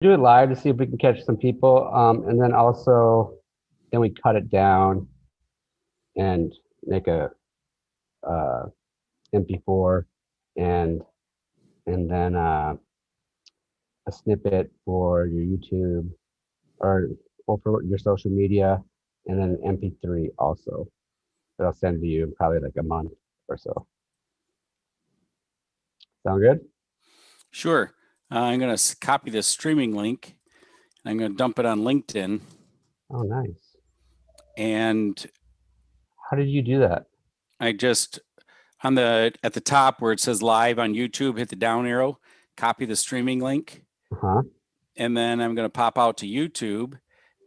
do it live to see if we can catch some people. And then also, then we cut it down and make a uh, MP4 and then a snippet for your YouTube or for your social media, and then an MP3 also that I'll send to you in probably like a month or so. Sound good? Sure. I'm going to copy this streaming link. And I'm going to dump it on LinkedIn. Oh, nice. And how did you do that? I just at the top where it says live on YouTube, hit the down arrow, copy the streaming link. Uh-huh. And then I'm going to pop out to YouTube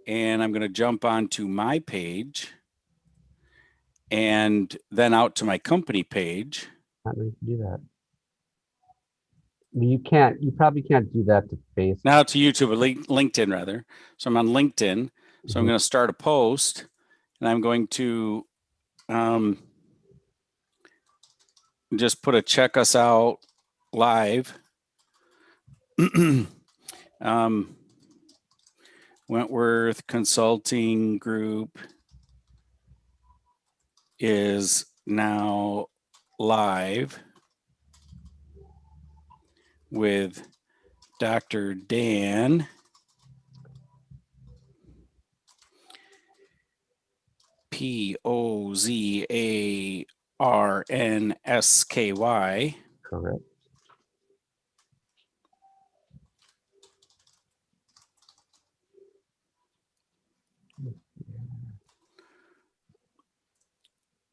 and I'm going to jump onto my page and then out to my company page. How do you do that? You probably can't do that to Facebook. Now to YouTube, or LinkedIn rather. So I'm on LinkedIn. So I'm going to start a post and I'm going to just put a check us out live. Wentworth Consulting Group is now live with Dr. Dan Pozarnsky. Correct.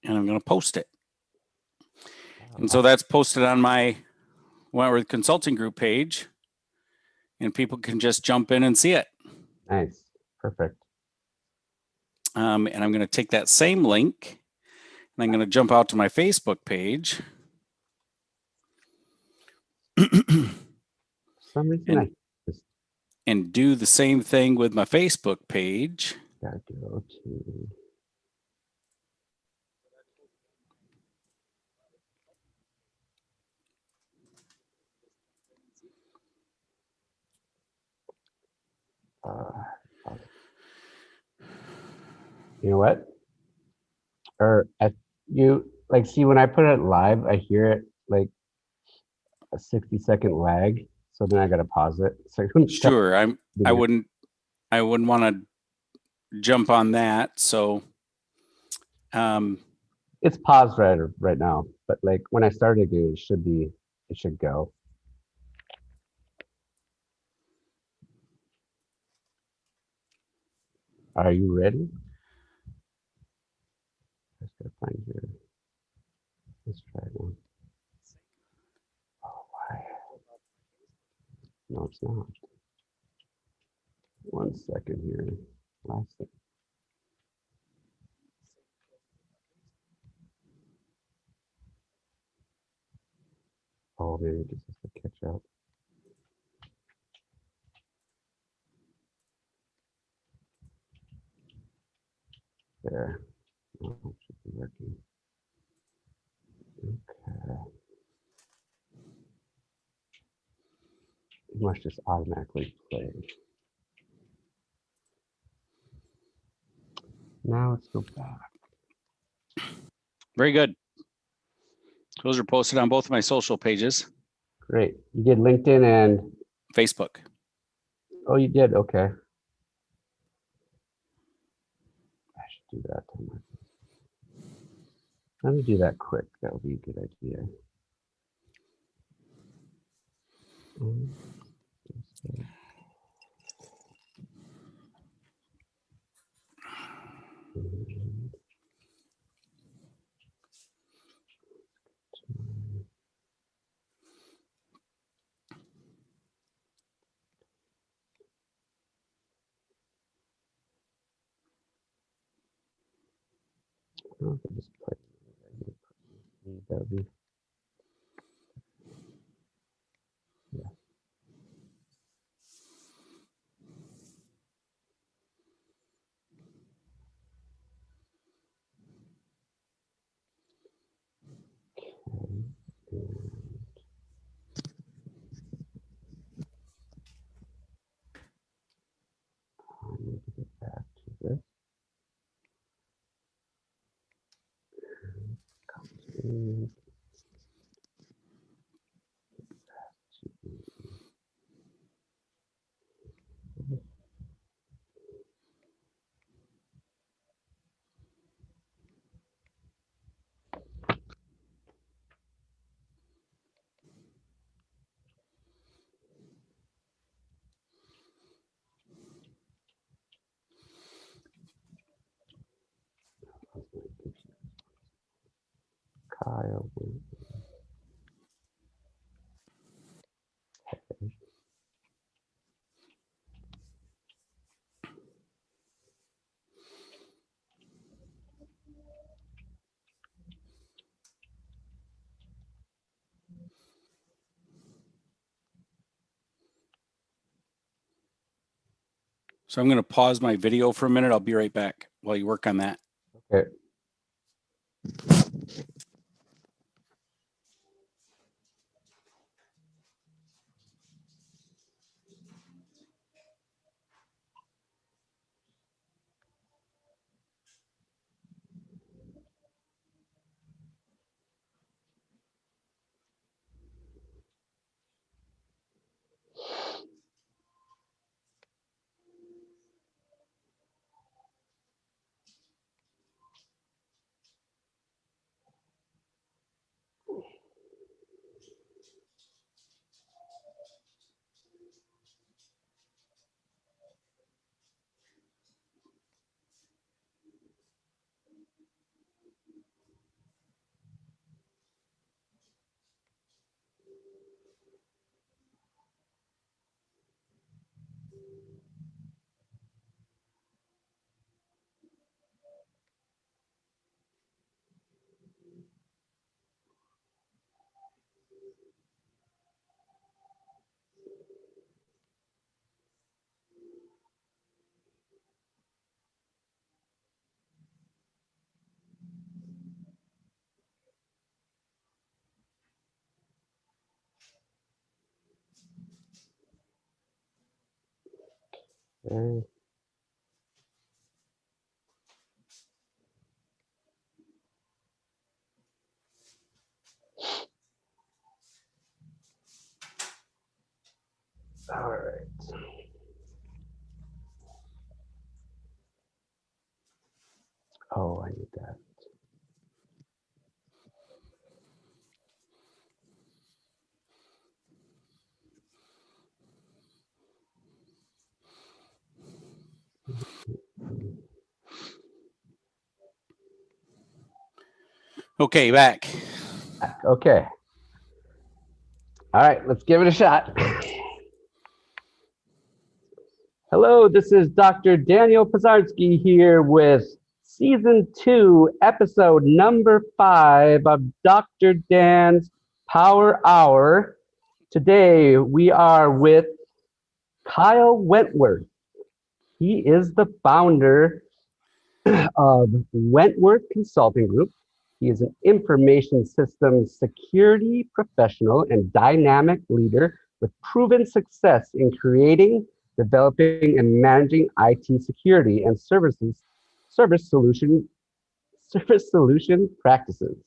And I'm going to post it. And so that's posted on my Wentworth Consulting Group page, and people can just jump in and see it. Nice. Perfect. And I'm going to take that same link and I'm going to jump out to my Facebook page. Some reason and do the same thing with my Facebook page. Gotta go to you know what? Or see when I put it live, I hear it like a 60-second lag. So then I gotta pause it. So sure, I wouldn't want to jump on that. So it's paused right now, but like when I start again, it should go. Are you ready? Let's go find your. Let's try it now. Oh, why? No, it's not. 1 second here. Last thing. Oh, maybe this is to catch up. There. Oh, it should be working. Okay. It must just automatically play. Now let's go back. Very good. Those are posted on both of my social pages. Great. You did LinkedIn and Facebook. Oh, you did? Okay. I should do that. Let me do that quick. That would be a good idea. I'll just play. That would be. Yeah. So I'm going to pause my video for a minute. I'll be right back while you work on that. Okay. Okay. All right. Oh, I need that. Okay, back. Okay. All right, let's give it a shot. Hello, this is Dr. Daniel Pazarski here with season 2, episode number 5 of Dr. Dan's Power Hour. Today we are with Kyle Wentworth. He is the founder of Wentworth Consulting Group. He is an information systems security professional and dynamic leader with proven success in creating, developing, and managing IT security and service solution practices.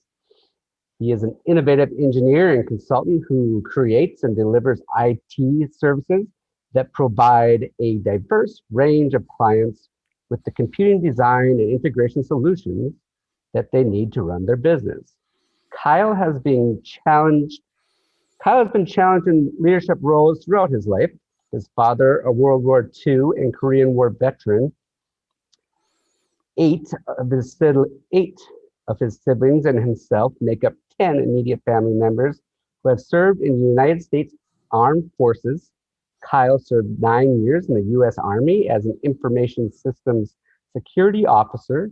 He is an innovative engineer and consultant who creates and delivers IT services that provide a diverse range of clients with the computing design and integration solutions that they need to run their business. Kyle has been challenged in leadership roles throughout his life. His father, a World War II and Korean War veteran, eight of his siblings and himself make up 10 immediate family members who have served in the United States Armed Forces. Kyle served 9 years in the U.S. Army as an information systems security officer.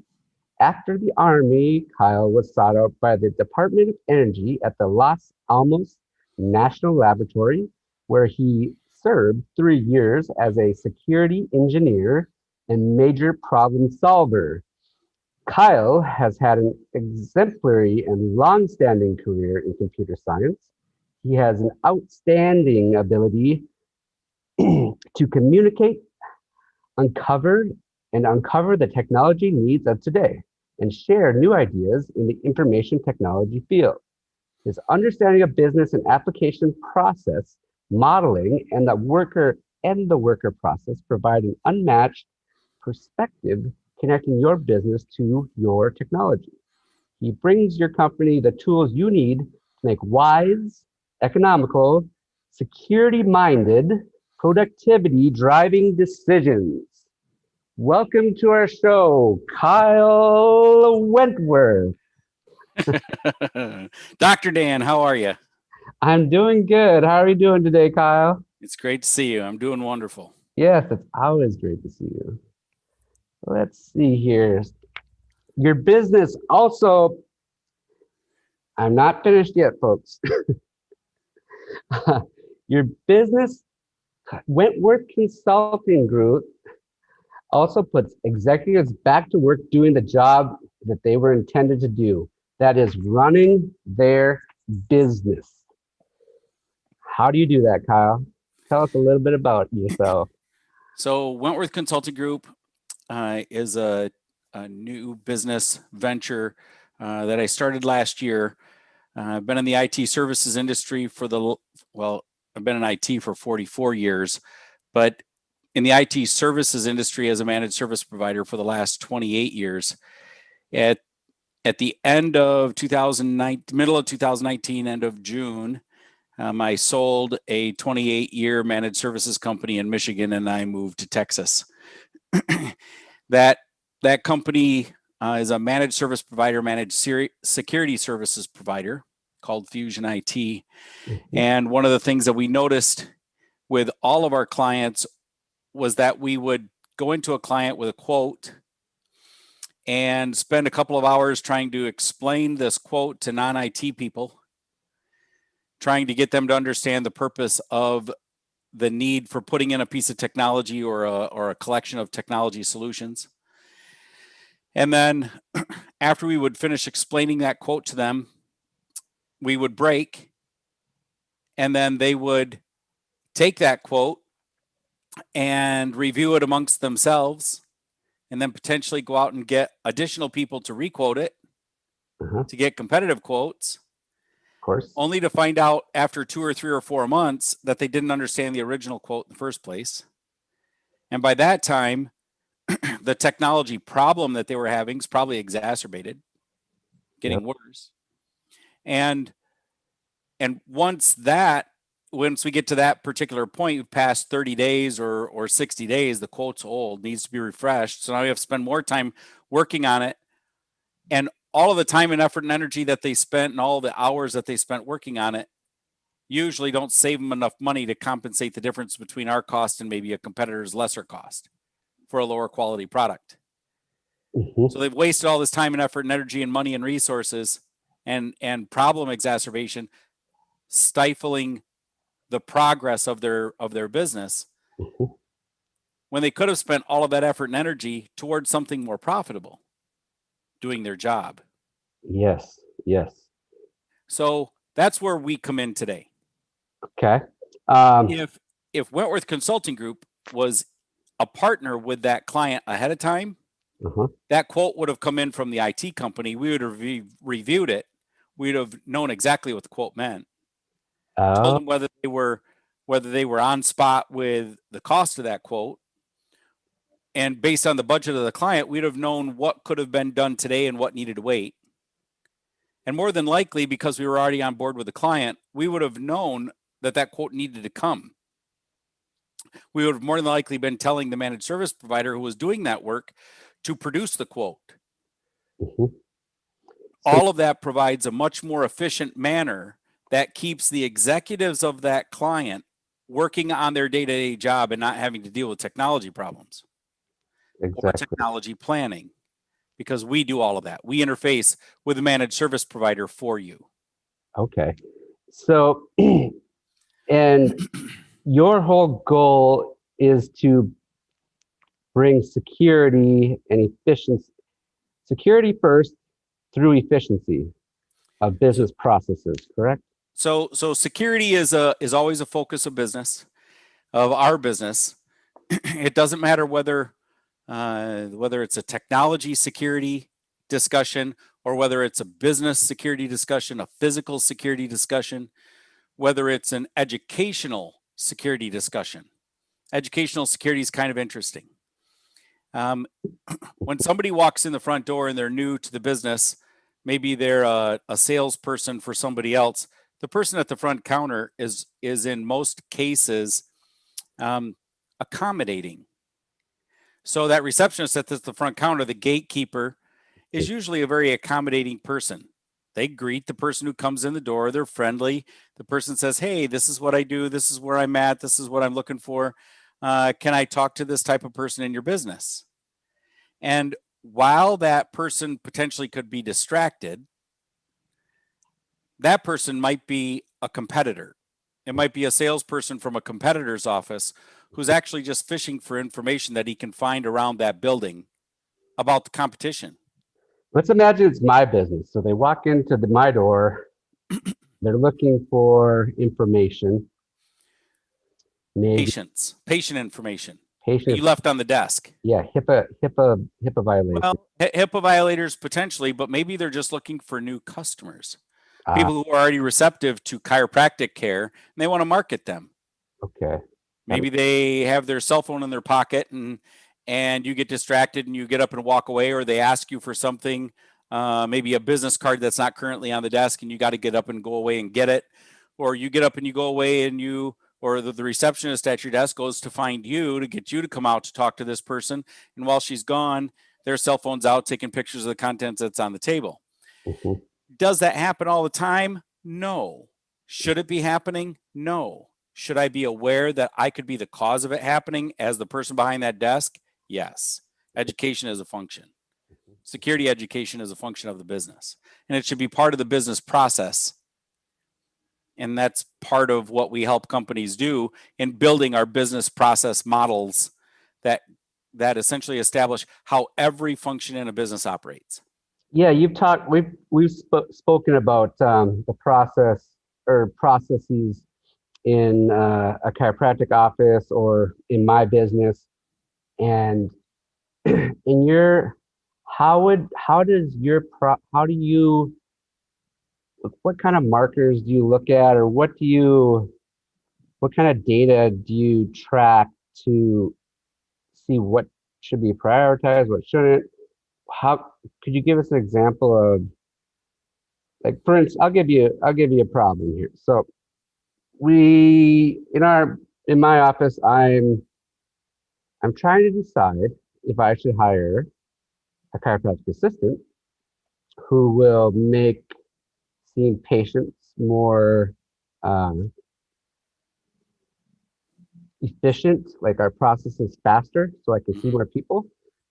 After the Army, Kyle was sought out by the Department of Energy at the Los Alamos National Laboratory, where he served 3 years as a security engineer and major problem solver. Kyle has had an exemplary and long-standing career in computer science. He has an outstanding ability to communicate, uncover the technology needs of today and share new ideas in the information technology field. His understanding of business and application process modeling and the worker process provide an unmatched perspective connecting your business to your technology. He brings your company the tools you need to make wise, economical, security-minded, productivity-driving decisions. Welcome to our show, Kyle Wentworth. Dr. Dan, how are you? I'm doing good. How are you doing today, Kyle? It's great to see you. I'm doing wonderful. Yes, it's always great to see you. Let's see here. Your business also, I'm not finished yet, folks. Your business, Wentworth Consulting Group, also puts executives back to work doing the job that they were intended to do. That is running their business. How do you do that, Kyle? Tell us a little bit about yourself. So Wentworth Consulting Group is a new business venture that I started last year. I've been in the IT services industry I've been in IT for 44 years, but in the IT services industry as a managed service provider for the last 28 years. At the end of 2009, middle of 2019, end of June, I sold a 28-year managed services company in Michigan, and I moved to Texas. that company is a managed service provider, managed security services provider called Fusion IT. Mm-hmm. And one of the things that we noticed with all of our clients was that we would go into a client with a quote and spend a couple of hours trying to explain this quote to non-IT people, trying to get them to understand the purpose of the need for putting in a piece of technology or a collection of technology solutions. And then after we would finish explaining that quote to them, we would break, and then they would take that quote and review it amongst themselves, and then potentially go out and get additional people to requote it to get competitive quotes, Of course. only to find out after 2 or 3 or 4 months that they didn't understand the original quote in the first place. And by that time, the technology problem that they were having is probably exacerbated, getting worse. And once we get to that particular point, we've passed 30 days or 60 days, the quote's old, needs to be refreshed. So now we have to spend more time working on it. And all of the time and effort and energy that they spent and all the hours that they spent working on it usually don't save them enough money to compensate the difference between our cost and maybe a competitor's lesser cost for a lower quality product. Mm-hmm. So they've wasted all this time and effort and energy and money and resources and problem exacerbation, stifling the progress of their business, Mm-hmm. when they could have spent all of that effort and energy towards something more profitable, doing their job. Yes. Yes. So that's where we come in today. Okay. If Wentworth Consulting Group was a partner with that client ahead of time, that quote would have come in from the IT company. We would have reviewed it. We'd have known exactly what the quote meant. Told them whether they were on spot with the cost of that quote. And based on the budget of the client, we'd have known what could have been done today and what needed to wait. And more than likely, because we were already on board with the client, we would have known that quote needed to come. We would have more than likely been telling the managed service provider who was doing that work to produce the quote. Mm-hmm. All of that provides a much more efficient manner that keeps the executives of that client working on their day-to-day job and not having to deal with technology problems or technology planning, because we do all of that. We interface with the managed service provider for you. Okay. So, and your whole goal is to bring security and efficiency, security first through efficiency of business processes, correct? So security is always a focus of our business. It doesn't matter whether it's a technology security discussion or whether it's a business security discussion, a physical security discussion, whether it's an educational security discussion. Educational security is kind of interesting. When somebody walks in the front door and they're new to the business, maybe they're a salesperson for somebody else, the person at the front counter is in most cases accommodating. So that receptionist at the front counter, the gatekeeper, is usually a very accommodating person. They greet the person who comes in the door. They're friendly. The person says, "Hey, this is what I do. This is where I'm at. This is what I'm looking for. Can I talk to this type of person in your business?" And while that person potentially could be distracted, that person might be a competitor. It might be a salesperson from a competitor's office who's actually just fishing for information that he can find around that building about the competition. Let's imagine it's my business. So they walk into my door, they're looking for information, maybe Patient information patient, you left on the desk. yeah, HIPAA violation. Well, HIPAA violators potentially, but maybe they're just looking for new customers, Ah, people who are already receptive to chiropractic care, and they want to market them. okay. Maybe they have their cell phone in their pocket and you get distracted and you get up and walk away, or they ask you for something, maybe a business card that's not currently on the desk and you got to get up and go away and get it. Or you get up and you go away and the receptionist at your desk goes to find you to get you to come out to talk to this person. And while she's gone, their cell phone's out taking pictures of the contents that's on the table. Mhm. Does that happen all the time? No. Should it be happening? No. Should I be aware that I could be the cause of it happening as the person behind that desk? Yes. Education is a function. Security education is a function of the business, and it should be part of the business process. And that's part of what we help companies do in building our business process models that essentially establish how every function in a business operates. Yeah, we've spoken about the process or processes in a chiropractic office or in my business, and in your how do you what kind of markers do you look at, or what kind of data do you track to see what should be prioritized, what shouldn't? How could you give us an example of, like, for instance, I'll give you a problem here. So in my office, I'm trying to decide if I should hire a chiropractic assistant who will make seeing patients more efficient, like our process is faster, so I can see more people,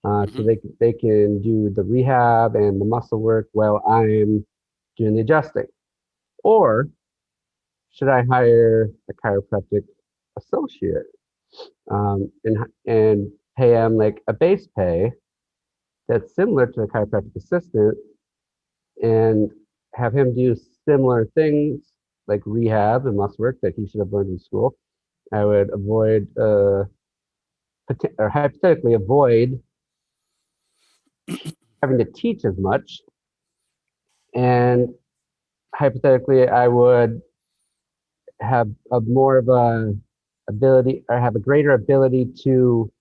so they can do the rehab and the muscle work while I'm doing the adjusting. Or should I hire a chiropractic associate, and pay him like a base pay that's similar to a chiropractic assistant, and have him do similar things like rehab and muscle work that he should have learned in school? I would avoid, or hypothetically avoid, having to teach as much, and hypothetically I would have more of a ability, or have a greater ability to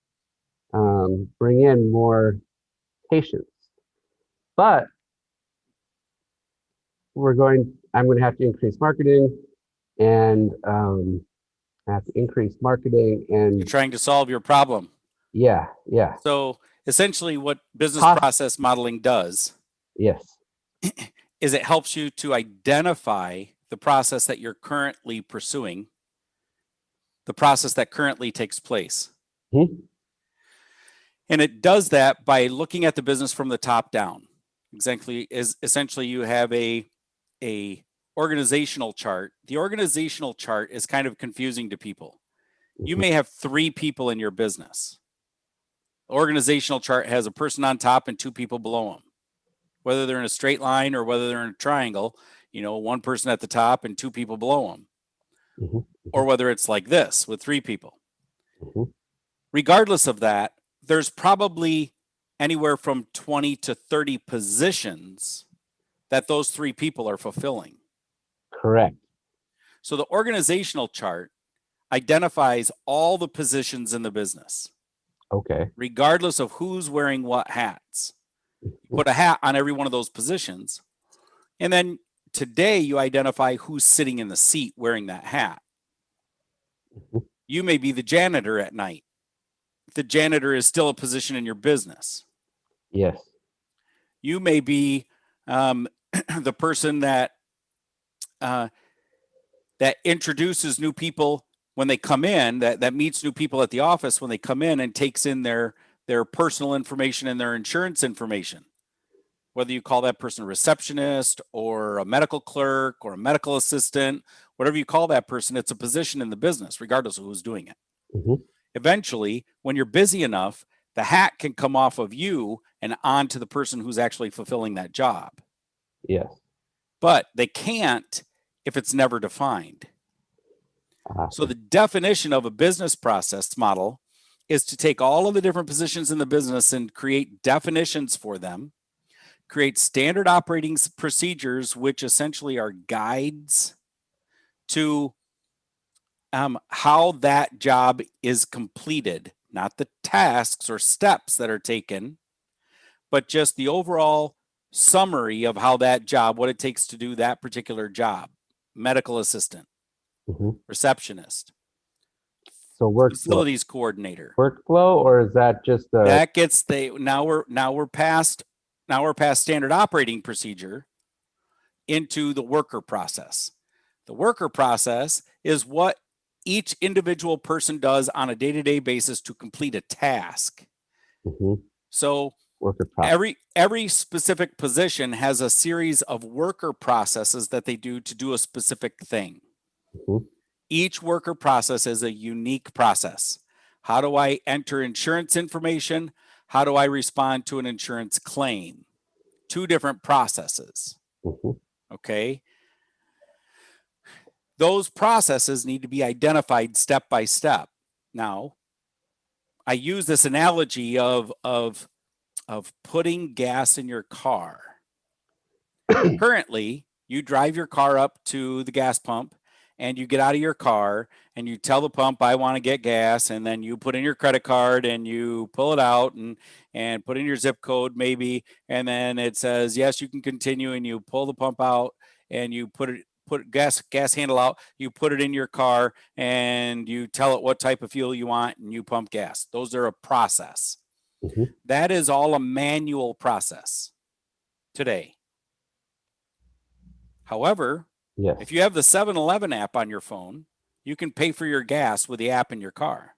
bring in more patients. But I'm going to have to increase marketing, and I have to increase marketing, and You're trying to solve your problem. yeah. So essentially what business process modeling does Yes. is it helps you to identify the process that you're currently pursuing, the process that currently takes place. Mm-hmm. And it does that by looking at the business from the top down. Essentially you have a organizational chart. The organizational chart is kind of confusing to people. You may have 3 people in your business. The organizational chart has a person on top and 2 people below them. Whether they're in a straight line or whether they're in a triangle, 1 person at the top and 2 people below them. Mm-hmm. Or whether it's like this with 3 people. Mm-hmm. Regardless of that, there's probably anywhere from 20 to 30 positions that those 3 people are fulfilling. Correct. So the organizational chart identifies all the positions in the business. Okay. Regardless of who's wearing what hats. You put a hat on every one of those positions. And then today you identify who's sitting in the seat wearing that hat. You may be the janitor at night. The janitor is still a position in your business. Yes. You may be the person that introduces new people when they come in, that meets new people at the office when they come in and takes in their personal information and their insurance information. Whether you call that person a receptionist or a medical clerk or a medical assistant, whatever you call that person, it's a position in the business, regardless of who's doing it. Mm-hmm. Eventually, when you're busy enough, the hat can come off of you and onto the person who's actually fulfilling that job. Yes. But they can't if it's never defined. So the definition of a business process model is to take all of the different positions in the business and create definitions for them, create standard operating procedures, which essentially are guides to how that job is completed, not the tasks or steps that are taken, but just the overall summary of how that job, what it takes to do that particular job. Medical assistant, receptionist, so facilities coordinator. Workflow, or is that just that gets now we're past standard operating procedure into the worker process. The worker process is what each individual person does on a day-to-day basis to complete a task. So every specific position has a series of worker processes that they do to do a specific thing. Each worker process is a unique process. How do I enter insurance information? How do I respond to an insurance claim? Two different processes. Okay. Those processes need to be identified step by step. Now, I use this analogy of putting gas in your car. Currently, you drive your car up to the gas pump and you get out of your car and you tell the pump, I want to get gas. And then you put in your credit card and you pull it out and put in your zip code maybe. And then it says, yes, you can continue. And you pull the pump out and you put gas handle out, you put it in your car and you tell it what type of fuel you want and you pump gas. Those are a process. That is all a manual process today. However, if you have the 7-Eleven app on your phone, you can pay for your gas with the app in your car.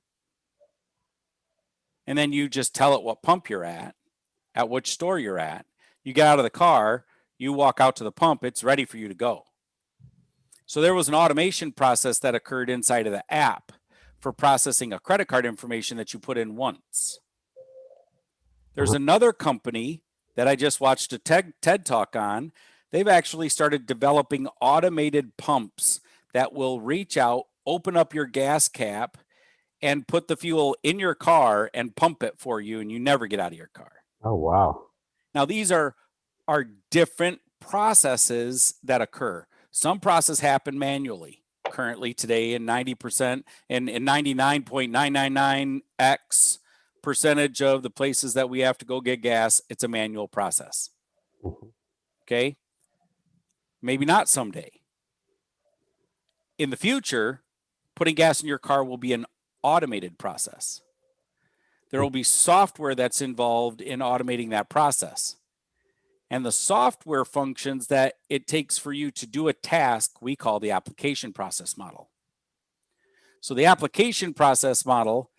And then you just tell it what pump you're at which store you're at. You get out of the car, you walk out to the pump, it's ready for you to go. So there was an automation process that occurred inside of the app for processing a credit card information that you put in once. There's another company that I just watched a TED Talk on. They've actually started developing automated pumps that will reach out, open up your gas cap, and put the fuel in your car and pump it for you, and you never get out of your car. Oh, wow. Now, these are different processes that occur. Some processes happen manually currently today in 90% and in 99.999x percentage of the places that we have to go get gas, it's a manual process. Okay. Maybe not someday. In the future, putting gas in your car will be an automated process. There will be software that's involved in automating that process. And the software functions that it takes for you to do a task, we call the application process model. So the application process model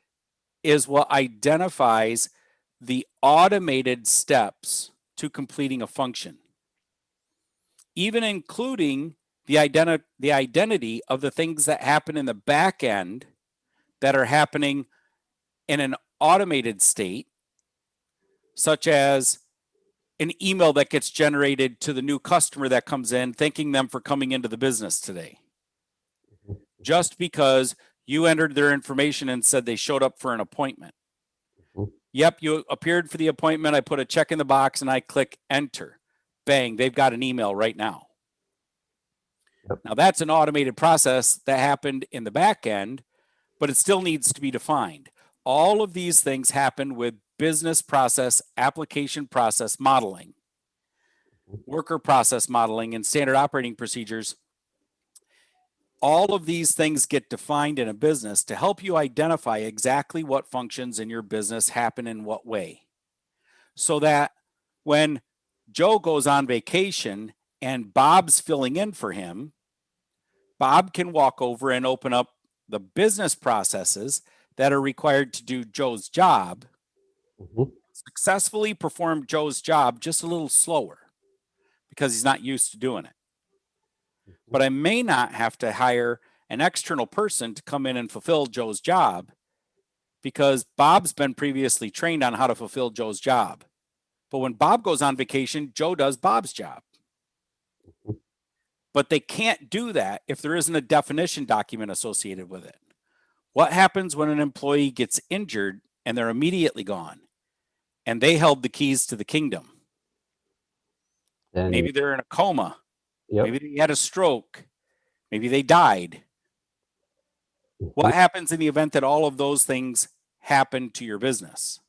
is what identifies the automated steps to completing a function, even including the identity of the things that happen in the back end that are happening in an automated state, such as an email that gets generated to the new customer that comes in, thanking them for coming into the business today. Just because you entered their information and said they showed up for an appointment. Yep, you appeared for the appointment. I put a check in the box and I click enter. Bang, they've got an email right now. Now that's an automated process that happened in the back end, but it still needs to be defined. All of these things happen with business process, application process modeling, worker process modeling, and standard operating procedures. All of these things get defined in a business to help you identify exactly what functions in your business happen in what way. So that when Joe goes on vacation and Bob's filling in for him, Bob can walk over and open up the business processes that are required to do Joe's job, successfully perform Joe's job just a little slower because he's not used to doing it. But I may not have to hire an external person to come in and fulfill Joe's job because Bob's been previously trained on how to fulfill Joe's job. But when Bob goes on vacation, Joe does Bob's job. But they can't do that if there isn't a definition document associated with it. What happens when an employee gets injured and they're immediately gone and they held the keys to the kingdom? Then, Maybe they're in a coma. yep. Maybe they had a stroke. Maybe they died. What happens in the event that all of those things happen to your business?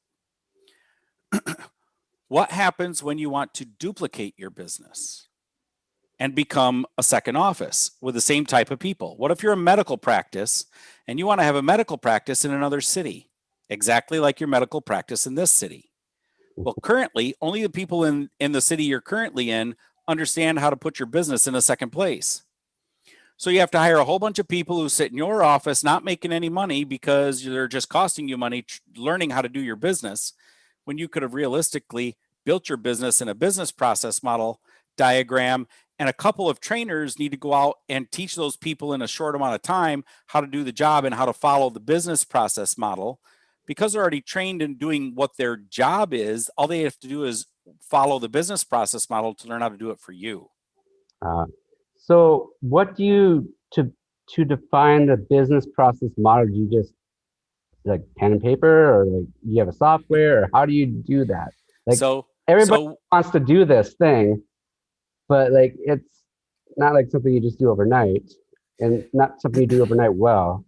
What happens when you want to duplicate your business and become a second office with the same type of people? What if you're a medical practice and you want to have a medical practice in another city, exactly like your medical practice in this city? Well, currently, only the people in the city you're currently in understand how to put your business in a second place. So you have to hire a whole bunch of people who sit in your office, not making any money because they're just costing you money learning how to do your business, when you could have realistically built your business in a business process model diagram, and a couple of trainers need to go out and teach those people in a short amount of time how to do the job and how to follow the business process model. Because they're already trained in doing what their job is, all they have to do is follow the business process model to learn how to do it for you. So what do you, to define the business process model, do you just like pen and paper, or like you have a software, or how do you do that? Like, So everybody wants to do this thing, but like it's not like something you just do overnight, and not something you do overnight well.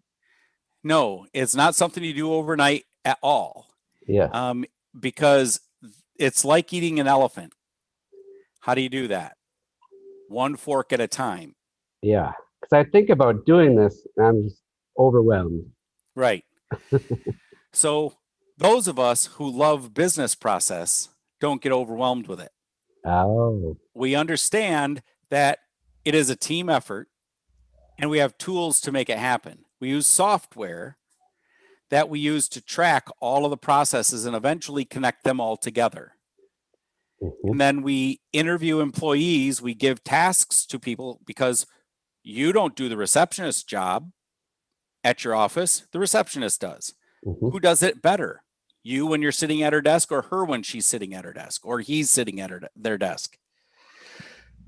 no, it's not something you do overnight at all. Yeah. Because it's like eating an elephant. How do you do that? One fork at a time. Yeah. Because I think about doing this and I'm just overwhelmed. Right. So those of us who love business process don't get overwhelmed with it. Oh. We understand that it is a team effort and we have tools to make it happen. We use software that we use to track all of the processes and eventually connect them all together. And then we interview employees, we give tasks to people, because you don't do the receptionist job at your office, the receptionist does. Who does it better? You when you're sitting at her desk, or her when she's sitting at her desk, or he's sitting at their desk?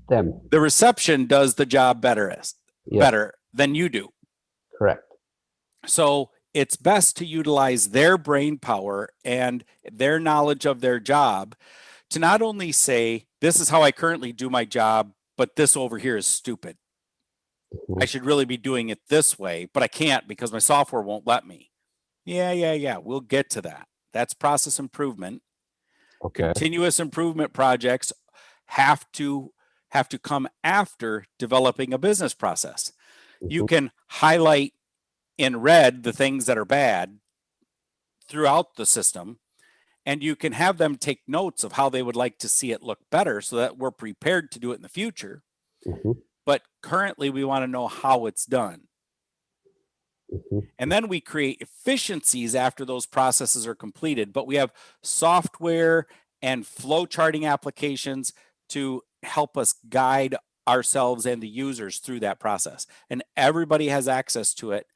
Them. The reception does the job better than you do. Correct. So it's best to utilize their brain power and their knowledge of their job to not only say, this is how I currently do my job, but this over here is stupid. I should really be doing it this way, but I can't because my software won't let me. Yeah. We'll get to that. That's process improvement. Okay. Continuous improvement projects have to come after developing a business process. You can highlight in red the things that are bad throughout the system, and you can have them take notes of how they would like to see it look better so that we're prepared to do it in the future. But currently we want to know how it's done. And then we create efficiencies after those processes are completed. But we have software and flow charting applications to help us guide ourselves and the users through that process. And everybody has access to it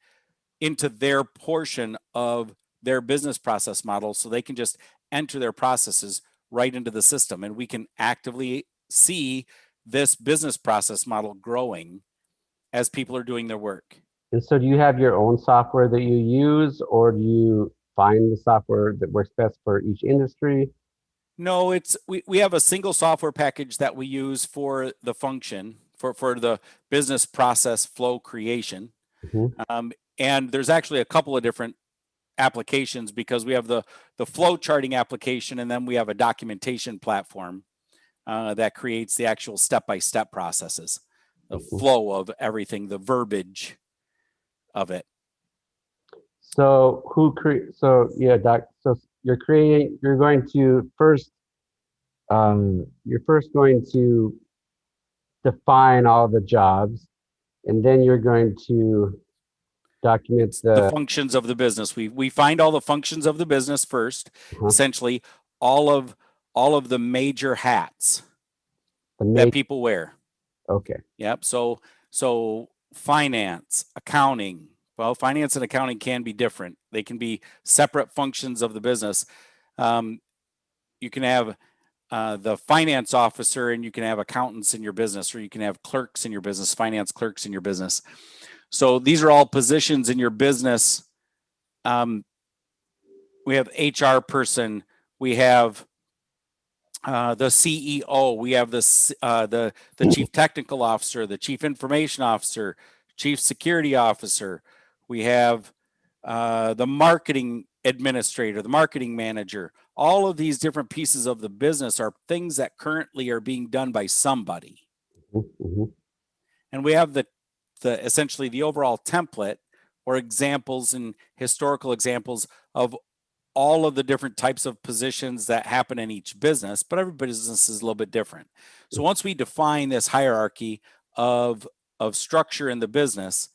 into their portion of their business process model, so they can just enter their processes right into the system. And we can actively see this business process model growing as people are doing their work. And so do you have your own software that you use, or do you find the software that works best for each industry? No, we have a single software package that we use for the function, for the business process flow creation. And there's actually a couple of different applications, because we have the flow charting application, and then we have a documentation platform that creates the actual step-by-step processes, the flow of everything, the verbiage of it. So so you're going to first, you're first going to define all the jobs, and then you're going to document the functions of the business. We find all the functions of the business first, essentially all of the major hats that people wear. Okay. Yep. So finance, accounting, Well, finance and accounting can be different. They can be separate functions of the business. You can have the finance officer, and you can have accountants in your business, or you can have clerks in your business, finance clerks in your business. So these are all positions in your business. We have HR person, we have the CEO, we have the chief technical officer, the chief information officer, chief security officer. We have the marketing administrator, the marketing manager. All of these different pieces of the business are things that currently are being done by somebody. Mm-hmm. And we have the essentially the overall template or examples and historical examples of all of the different types of positions that happen in each business, but every business is a little bit different. So once we define this hierarchy of structure in the business,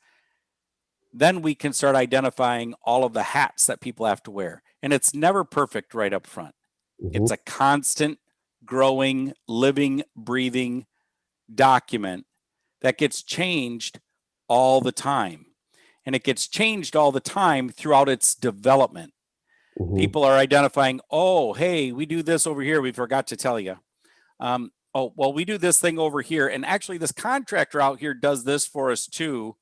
then we can start identifying all of the hats that people have to wear. And it's never perfect right up front. Mm-hmm. It's a constant, growing, living, breathing document that gets changed all the time. And it gets changed all the time throughout its development. Mm-hmm. People are identifying, oh, hey, we do this over here. We forgot to tell you. Oh, well, we do this thing over here. And actually, this contractor out here does this for us too.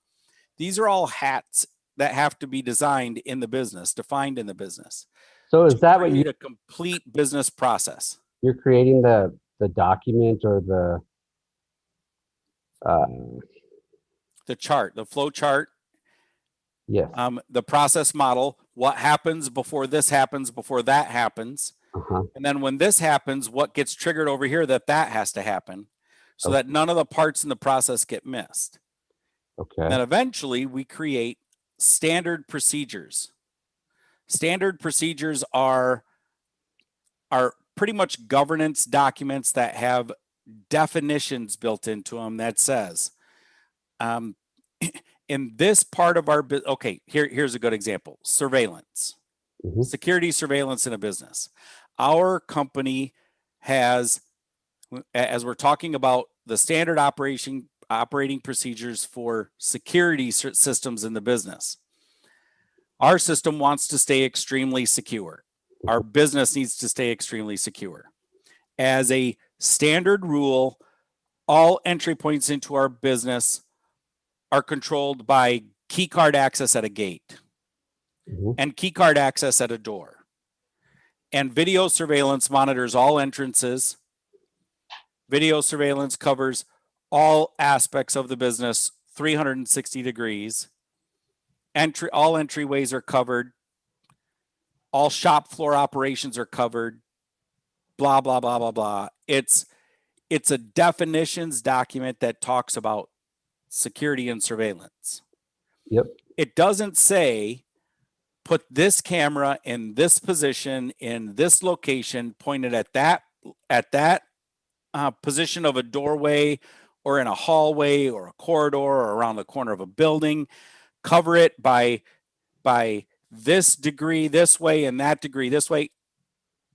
These are all hats that have to be designed in the business, defined in the business. So is that what create a complete business process? You're creating the document or the chart, the flow chart? Yes. The process model, what happens before this happens, before that happens. Uh-huh. And then when this happens, what gets triggered over here that has to happen so Okay. that none of the parts in the process get missed. Okay. And then eventually we create standard procedures. Standard procedures are pretty much governance documents that have definitions built into them that says, in this part of our business, okay, here's a good example: surveillance, Mm-hmm. security surveillance in a business. Our company has, as we're talking about the standard operating procedures for security systems in the business, our system wants to stay extremely secure. Our business needs to stay extremely secure. As a standard rule, all entry points into our business are controlled by key card access at a gate, Mm-hmm. and key card access at a door. And video surveillance monitors all entrances. Video surveillance covers all aspects of the business, 360 degrees. All entryways are covered. All shop floor operations are covered. Blah, blah, blah, blah, blah. It's a definitions document that talks about security and surveillance. Yep. It doesn't say put this camera in this position in this location, pointed at that position of a doorway or in a hallway or a corridor or around the corner of a building. Cover it by this degree this way and that degree this way.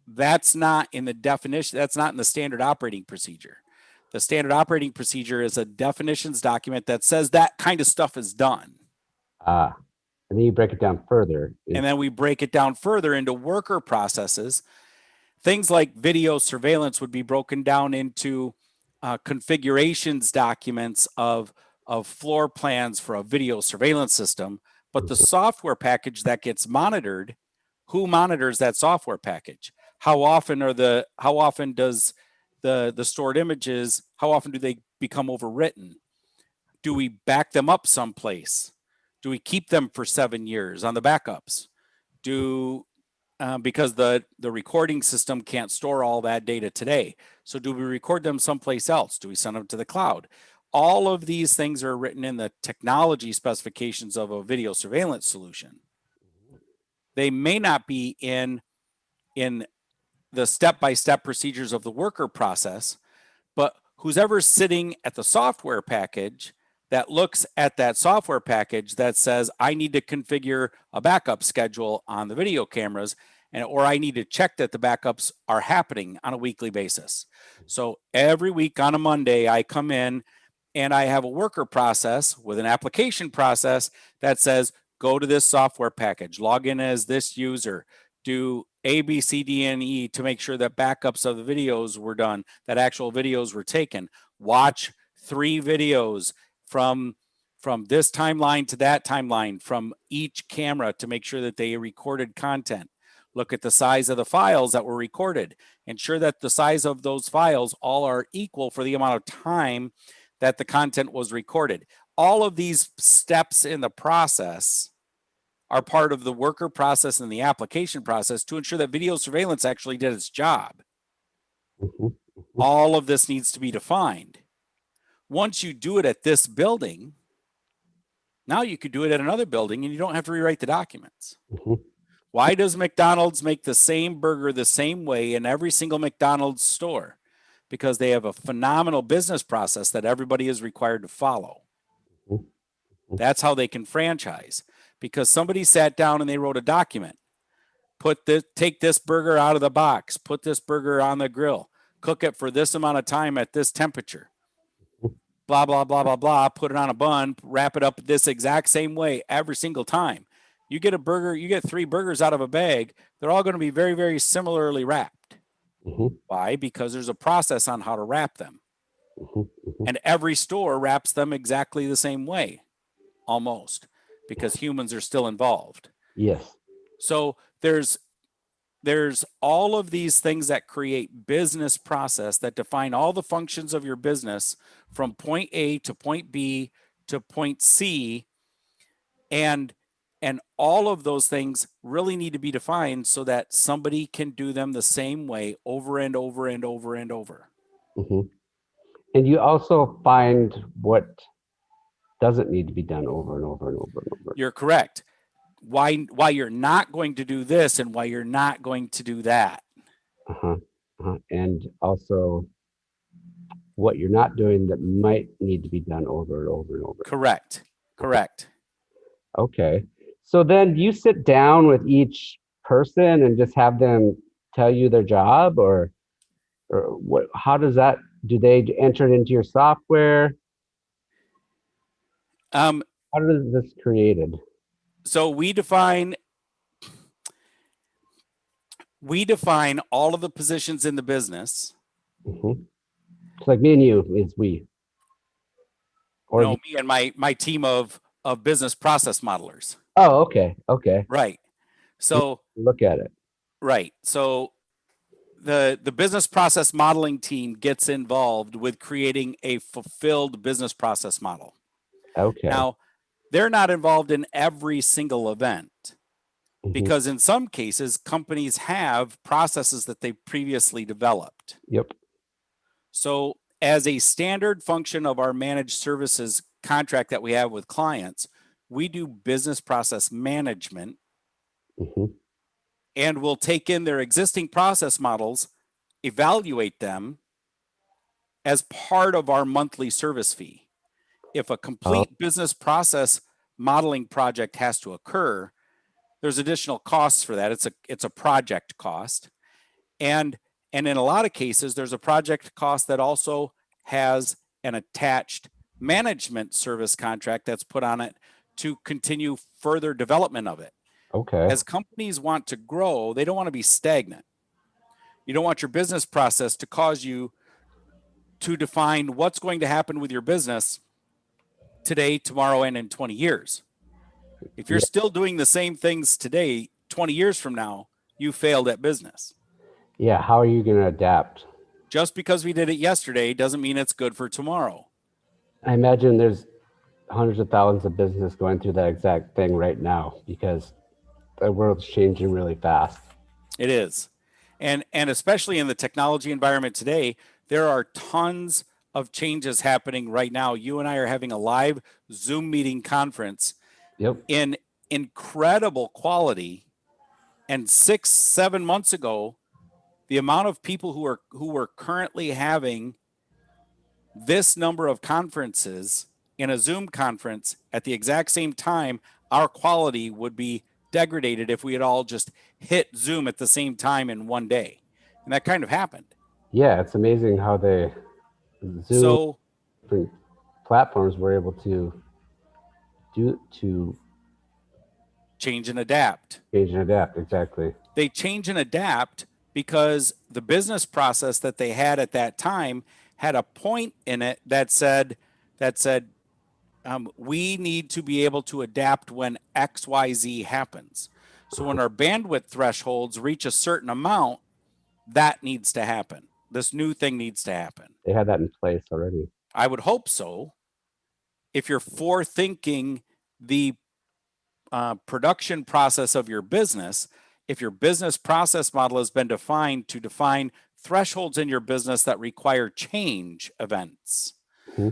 That's not in the definition. That's not in the standard operating procedure. The standard operating procedure is a definitions document that says that kind of stuff is done. And then you break it down further. And then we break it down further into worker processes. Things like video surveillance would be broken down into configurations documents of floor plans for a video surveillance system. But the software package that gets monitored, who monitors that software package? How often does the stored images, how often do they become overwritten? Do we back them up someplace? Do we keep them for 7 years on the backups? Because the recording system can't store all that data today. So do we record them someplace else? Do we send them to the cloud? All of these things are written in the technology specifications of a video surveillance solution. They may not be in the step-by-step procedures of the worker process, but who's ever sitting at the software package that looks at that software package that says, I need to configure a backup schedule on the video cameras, or I need to check that the backups are happening on a weekly basis. So every week on a Monday, I come in and I have a worker process with an application process that says, go to this software package, log in as this user, do A, B, C, D, and E to make sure that backups of the videos were done, that actual videos were taken, watch 3 videos from this timeline to that timeline from each camera to make sure that they recorded content. Look at the size of the files that were recorded. Ensure that the size of those files all are equal for the amount of time that the content was recorded. All of these steps in the process are part of the worker process and the application process to ensure that video surveillance actually did its job. All of this needs to be defined. Once you do it at this building, now you could do it at another building and you don't have to rewrite the documents. Why does McDonald's make the same burger the same way in every single McDonald's store? Because they have a phenomenal business process that everybody is required to follow. That's how they can franchise. Because somebody sat down and they wrote a document. Take this burger out of the box, put this burger on the grill, cook it for this amount of time at this temperature. Blah, blah, blah, blah, blah, put it on a bun, wrap it up this exact same way every single time. You get a burger, you get 3 burgers out of a bag. They're all going to be very, very similarly wrapped. Why? Because there's a process on how to wrap them. And every store wraps them exactly the same way, almost, because humans are still involved. Yes. So there's all of these things that create business process that define all the functions of your business from point A to point B to point C. And all of those things really need to be defined so that somebody can do them the same way over and over and over and over. And you also find what doesn't need to be done over and over and over and over. You're correct. Why you're not going to do this and why you're not going to do that. And also what you're not doing that might need to be done over and over and over. Correct. Okay. So then do you sit down with each person and just have them tell you their job, or what? How does that? Do they enter it into your software? How does this created? So we define all of the positions in the business. It's like me and you is we. Or no, me and my team of business process modelers. Oh, okay. Right. So look at it. Right. So the business process modeling team gets involved with creating a fulfilled business process model. Okay. Now, they're not involved in every single event because in some cases, companies have processes that they previously developed. Yep. So as a standard function of our managed services contract that we have with clients, we do business process management and we'll take in their existing process models, evaluate them as part of our monthly service fee. If a complete business process modeling project has to occur, there's additional costs for that. It's a project cost. And in a lot of cases, there's a project cost that also has an attached management service contract that's put on it to continue further development of it. Okay. As companies want to grow, they don't want to be stagnant. You don't want your business process to cause you to define what's going to happen with your business today, tomorrow, and in 20 years. If you're still doing the same things today, 20 years from now, you failed at business. Yeah. How are you going to adapt? Just because we did it yesterday doesn't mean it's good for tomorrow. I imagine there's hundreds of thousands of business going through that exact thing right now because the world's changing really fast. It is. And especially in the technology environment today, there are tons of changes happening right now. You and I are having a live Zoom meeting conference in incredible quality. And 6-7 months ago, the amount of people who were currently having this number of conferences in a Zoom conference at the exact same time, our quality would be degraded if we had all just hit Zoom at the same time in one day. And that kind of happened. Yeah, it's amazing how they Zoom different platforms were able to change and adapt. Change and adapt, exactly. They change and adapt because the business process that they had at that time had a point in it that said, we need to be able to adapt when XYZ happens. So when our bandwidth thresholds reach a certain amount, that needs to happen. This new thing needs to happen. They had that in place already. I would hope so. If you're forethinking the production process of your business, if your business process model has been defined to define thresholds in your business that require change events,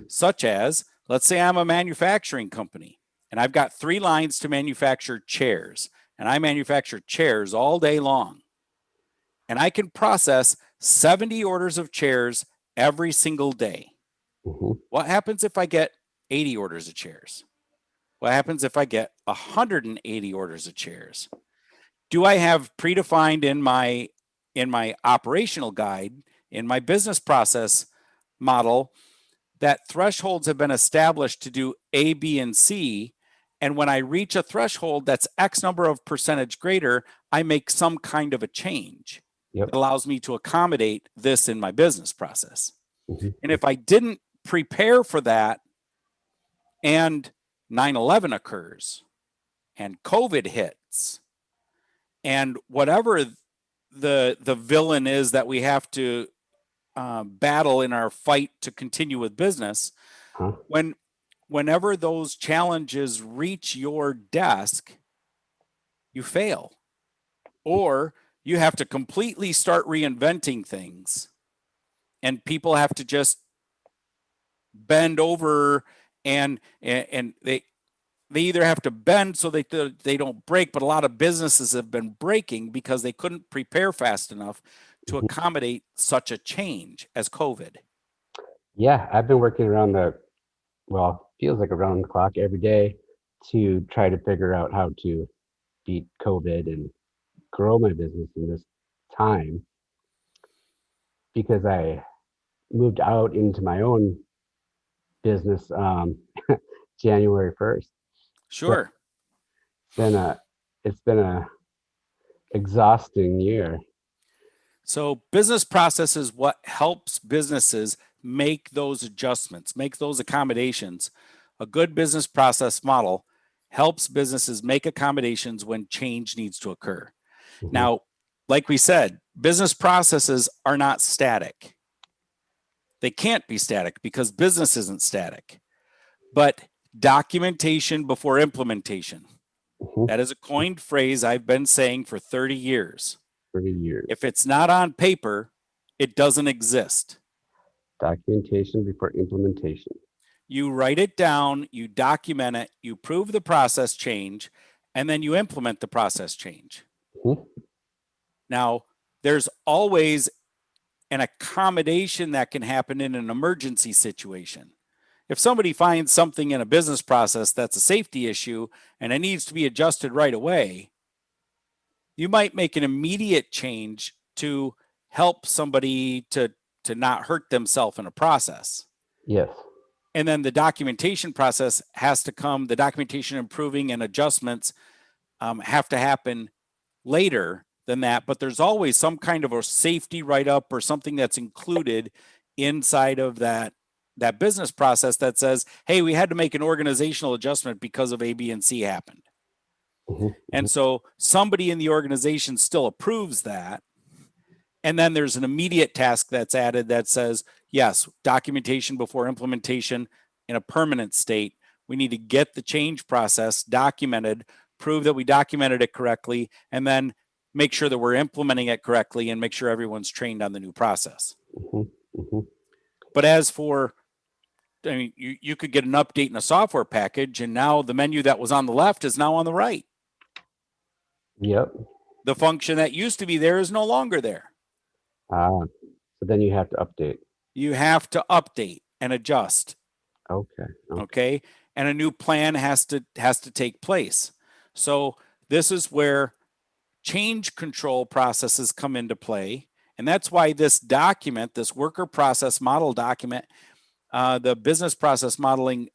such as, let's say I'm a manufacturing company and I've got 3 lines to manufacture chairs, and I manufacture chairs all day long, and I can process 70 orders of chairs every single day. What happens if I get 80 orders of chairs? What happens if I get 180 orders of chairs? Do I have predefined in my operational guide, in my business process model, that thresholds have been established to do A, B, and C, and when I reach a threshold that's X number of percentage greater, I make some kind of a change that allows me to accommodate this in my business process. And if I didn't prepare for that, and 9/11 occurs, and COVID hits, and whatever the villain is that we have to battle in our fight to continue with business, whenever those challenges reach your desk, you fail, or you have to completely start reinventing things, and people have to just bend over, and they either have to bend so they don't break, but a lot of businesses have been breaking because they couldn't prepare fast enough to accommodate such a change as COVID. Yeah, I've been working feels like around the clock every day to try to figure out how to beat COVID and grow my business in this time, because I moved out into my own business January 1st. Sure. So it's been a exhausting year. So business process is what helps businesses make those adjustments, make those accommodations. A good business process model helps businesses make accommodations when change needs to occur. Now, like we said, business processes are not static. They can't be static because business isn't static. But documentation before implementation, that is a coined phrase I've been saying for 30 years. 30 years. If it's not on paper, it doesn't exist. Documentation before implementation. You write it down, you document it, you prove the process change, and then you implement the process change. Now, there's always an accommodation that can happen in an emergency situation. If somebody finds something in a business process that's a safety issue and it needs to be adjusted right away, you might make an immediate change to help somebody to not hurt themselves in a process. Yes. And then the documentation process has to come, the documentation improving and adjustments have to happen later than that. But there's always some kind of a safety write-up or something that's included inside of that business process that says, hey, we had to make an organizational adjustment because of A, B, and C happened. And so somebody in the organization still approves that. And then there's an immediate task that's added that says, yes, documentation before implementation in a permanent state. We need to get the change process documented, prove that we documented it correctly, and then make sure that we're implementing it correctly and make sure everyone's trained on the new process. But as for, I mean, you could get an update in a software package, and now the menu that was on the left is now on the right. Yep. The function that used to be there is no longer there. So then you have to update. You have to update and adjust. Okay. And a new plan has to take place. So this is where change control processes come into play. And that's why this document, this worker process model document, the business process modeling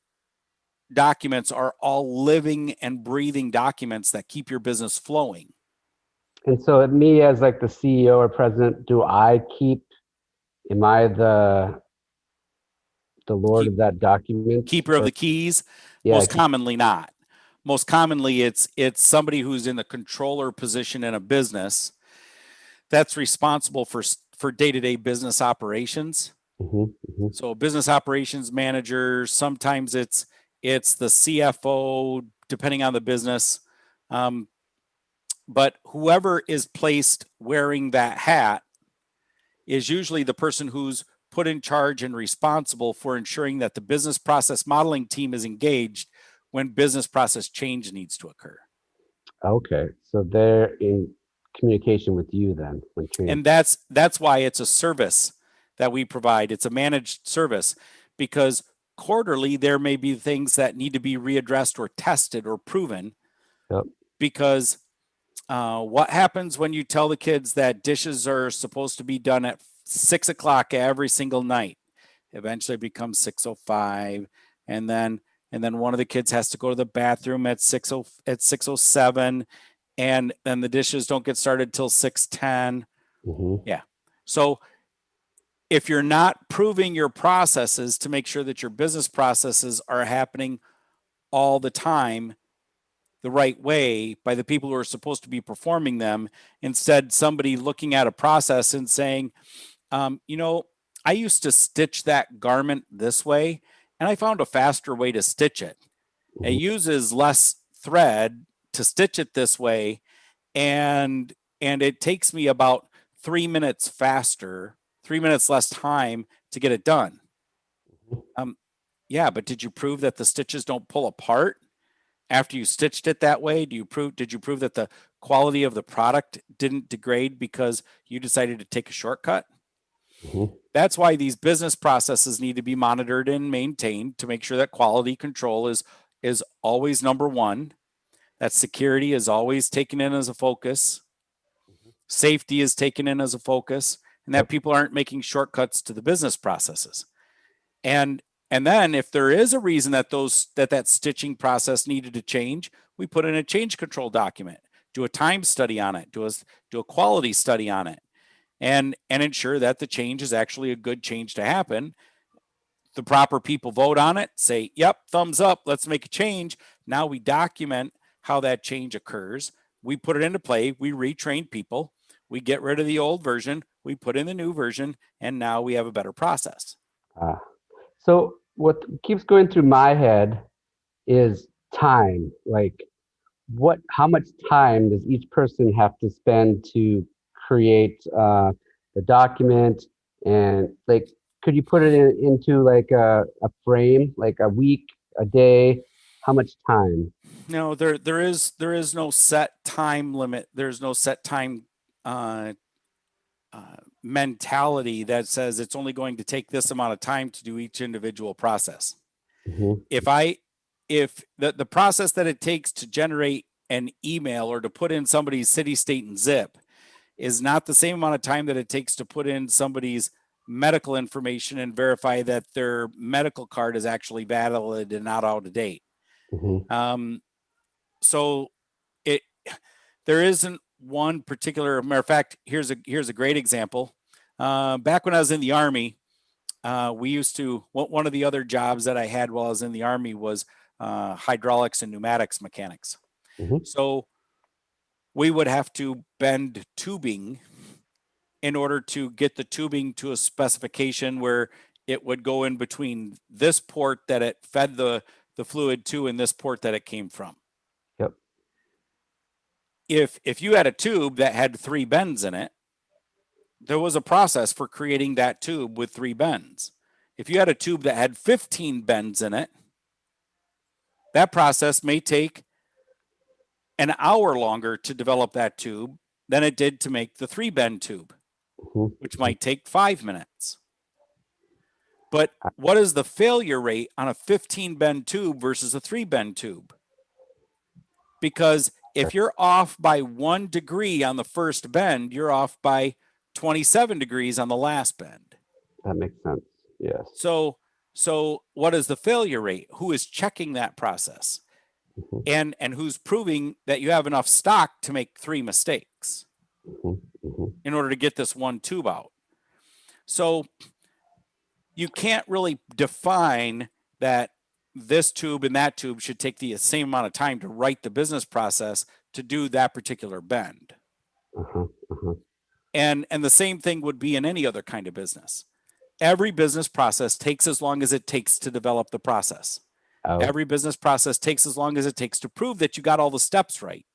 documents are all living and breathing documents that keep your business flowing. And so me as like the CEO or president, am I the lord of that document? Keeper of the keys? Yeah, Most commonly not. Most commonly it's somebody who's in the controller position in a business that's responsible for day-to-day business operations. So business operations manager, sometimes it's the CFO, depending on the business. But whoever is placed wearing that hat is usually the person who's put in charge and responsible for ensuring that the business process modeling team is engaged when business process change needs to occur. Okay, so they're in communication with you then when training. And that's why it's a service that we provide. It's a managed service, because quarterly there may be things that need to be readdressed or tested or proven. Yep. Because what happens when you tell the kids that dishes are supposed to be done at 6 o'clock every single night? Eventually it becomes 6:05, and then one of the kids has to go to the bathroom at 6:07, and then the dishes don't get started till 6:10. Yeah. So if you're not proving your processes to make sure that your business processes are happening all the time the right way by the people who are supposed to be performing them, instead somebody looking at a process and saying, I used to stitch that garment this way, and I found a faster way to stitch it. It uses less thread to stitch it this way, and it takes me about 3 minutes faster, 3 minutes less time to get it done. Yeah, but did you prove that the stitches don't pull apart after you stitched it that way? Did you prove that the quality of the product didn't degrade because you decided to take a shortcut? That's why these business processes need to be monitored and maintained to make sure that quality control is always number one, that security is always taken in as a focus, safety is taken in as a focus, and that people aren't making shortcuts to the business processes. And then if there is a reason that that stitching process needed to change, we put in a change control document, do a time study on it, do a quality study on it, and ensure that the change is actually a good change to happen. The proper people vote on it, say, yep, thumbs up, let's make a change. Now we document how that change occurs. We put it into play, we retrain people, we get rid of the old version, we put in the new version, and now we have a better process. So what keeps going through my head is time. Like, how much time does each person have to spend to create the document? And like, could you put it into like a frame, like a week, a day? How much time? No, there is no set time limit. There's no set time mentality that says it's only going to take this amount of time to do each individual process. If the process that it takes to generate an email or to put in somebody's city, state, and zip is not the same amount of time that it takes to put in somebody's medical information and verify that their medical card is actually valid and not out of date. So there isn't one particular, matter of fact, here's a great example. Back when I was in the Army, one of the other jobs that I had while I was in the Army was hydraulics and pneumatics mechanics. So we would have to bend tubing in order to get the tubing to a specification where it would go in between this port that it fed the fluid to and this port that it came from. Yep. If you had a tube that had 3 bends in it, there was a process for creating that tube with 3 bends. If you had a tube that had 15 bends in it, that process may take an hour longer to develop that tube than it did to make the 3-bend tube, which might take 5 minutes. But what is the failure rate on a 15-bend tube versus a 3-bend tube? Because if you're off by 1 degree on the first bend, you're off by 27 degrees on the last bend. That makes sense. Yes. So So what is the failure rate? Who is checking that process? Mhm. And who's proving that you have enough stock to make 3 mistakes Mhm. Mhm. in order to get this one tube out? So you can't really define that this tube and that tube should take the same amount of time to write the business process to do that particular bend. Uh-huh. Uh-huh. And the same thing would be in any other kind of business. Every business process takes as long as it takes to develop the process. Oh, Every business process takes as long as it takes to prove that you got all the steps right.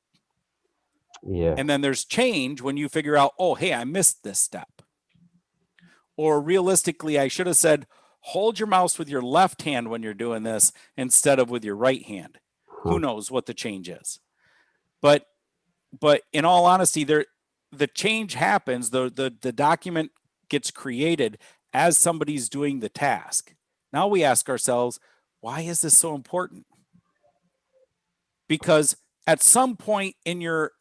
yeah. And then there's change when you figure out, oh, hey, I missed this step. Or realistically, I should have said, hold your mouse with your left hand when you're doing this instead of with your right hand. Huh. Who knows what the change is? But in all honesty, the change happens, the document gets created as somebody's doing the task. Now we ask ourselves, why is this so important? Because at some point in your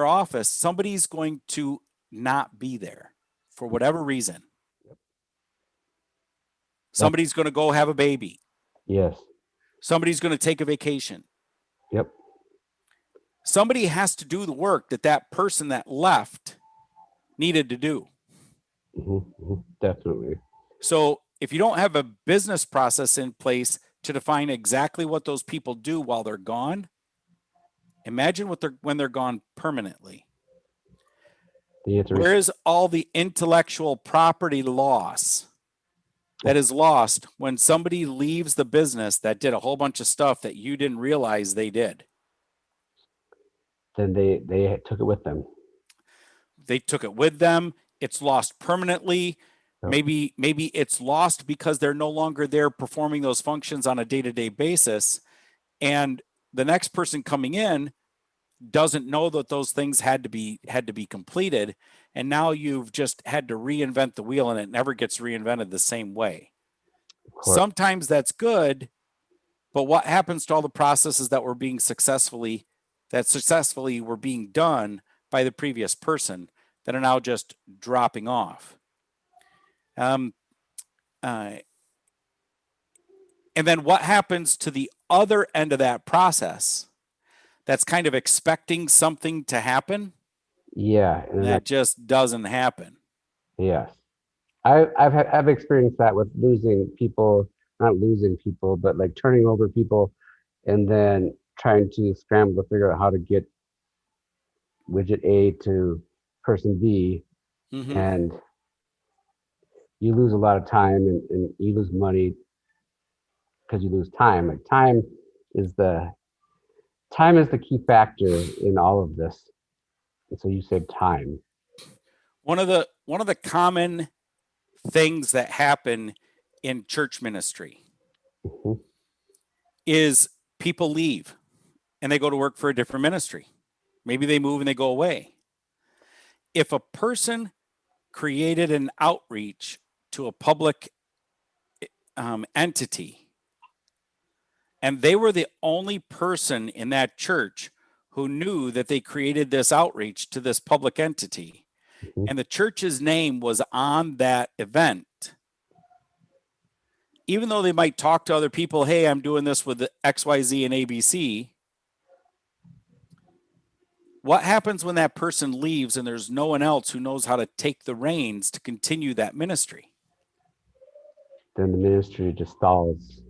office, somebody's going to not be there for whatever reason. Somebody's going to go have a baby. Yes. Somebody's going to take a vacation. Yep. Somebody has to do the work that that person that left needed to do. Definitely. So if you don't have a business process in place to define exactly what those people do while they're gone, imagine when they're gone permanently. Where is all the intellectual property loss that is lost when somebody leaves the business that did a whole bunch of stuff that you didn't realize they did? Then they took it with them. They took it with them. It's lost permanently. Yep. Maybe it's lost because they're no longer there performing those functions on a day-to-day basis. And the next person coming in doesn't know that those things had to be completed. And now you've just had to reinvent the wheel, and it never gets reinvented the same way. Sometimes that's good, but what happens to all the processes that were being successfully were being done by the previous person that are now just dropping off? And then what happens to the other end of that process that's kind of expecting something to happen? Yeah. And that just doesn't happen. Yes. I've experienced that with losing people, not losing people, but like turning over people and then trying to scramble to figure out how to get widget A to person B. Mm-hmm. And you lose a lot of time and you lose money because you lose time. Like time is the key factor in all of this. And so you save time. One of the common things that happen in church ministry Mhm. is people leave and they go to work for a different ministry. Maybe they move and they go away. If a person created an outreach to a public entity and they were the only person in that church who knew that they created this outreach to this public entity, Mhm. and the church's name was on that event, even though they might talk to other people, hey, I'm doing this with the XYZ and ABC, what happens when that person leaves and there's no one else who knows how to take the reins to continue that ministry? Then the ministry just stalls.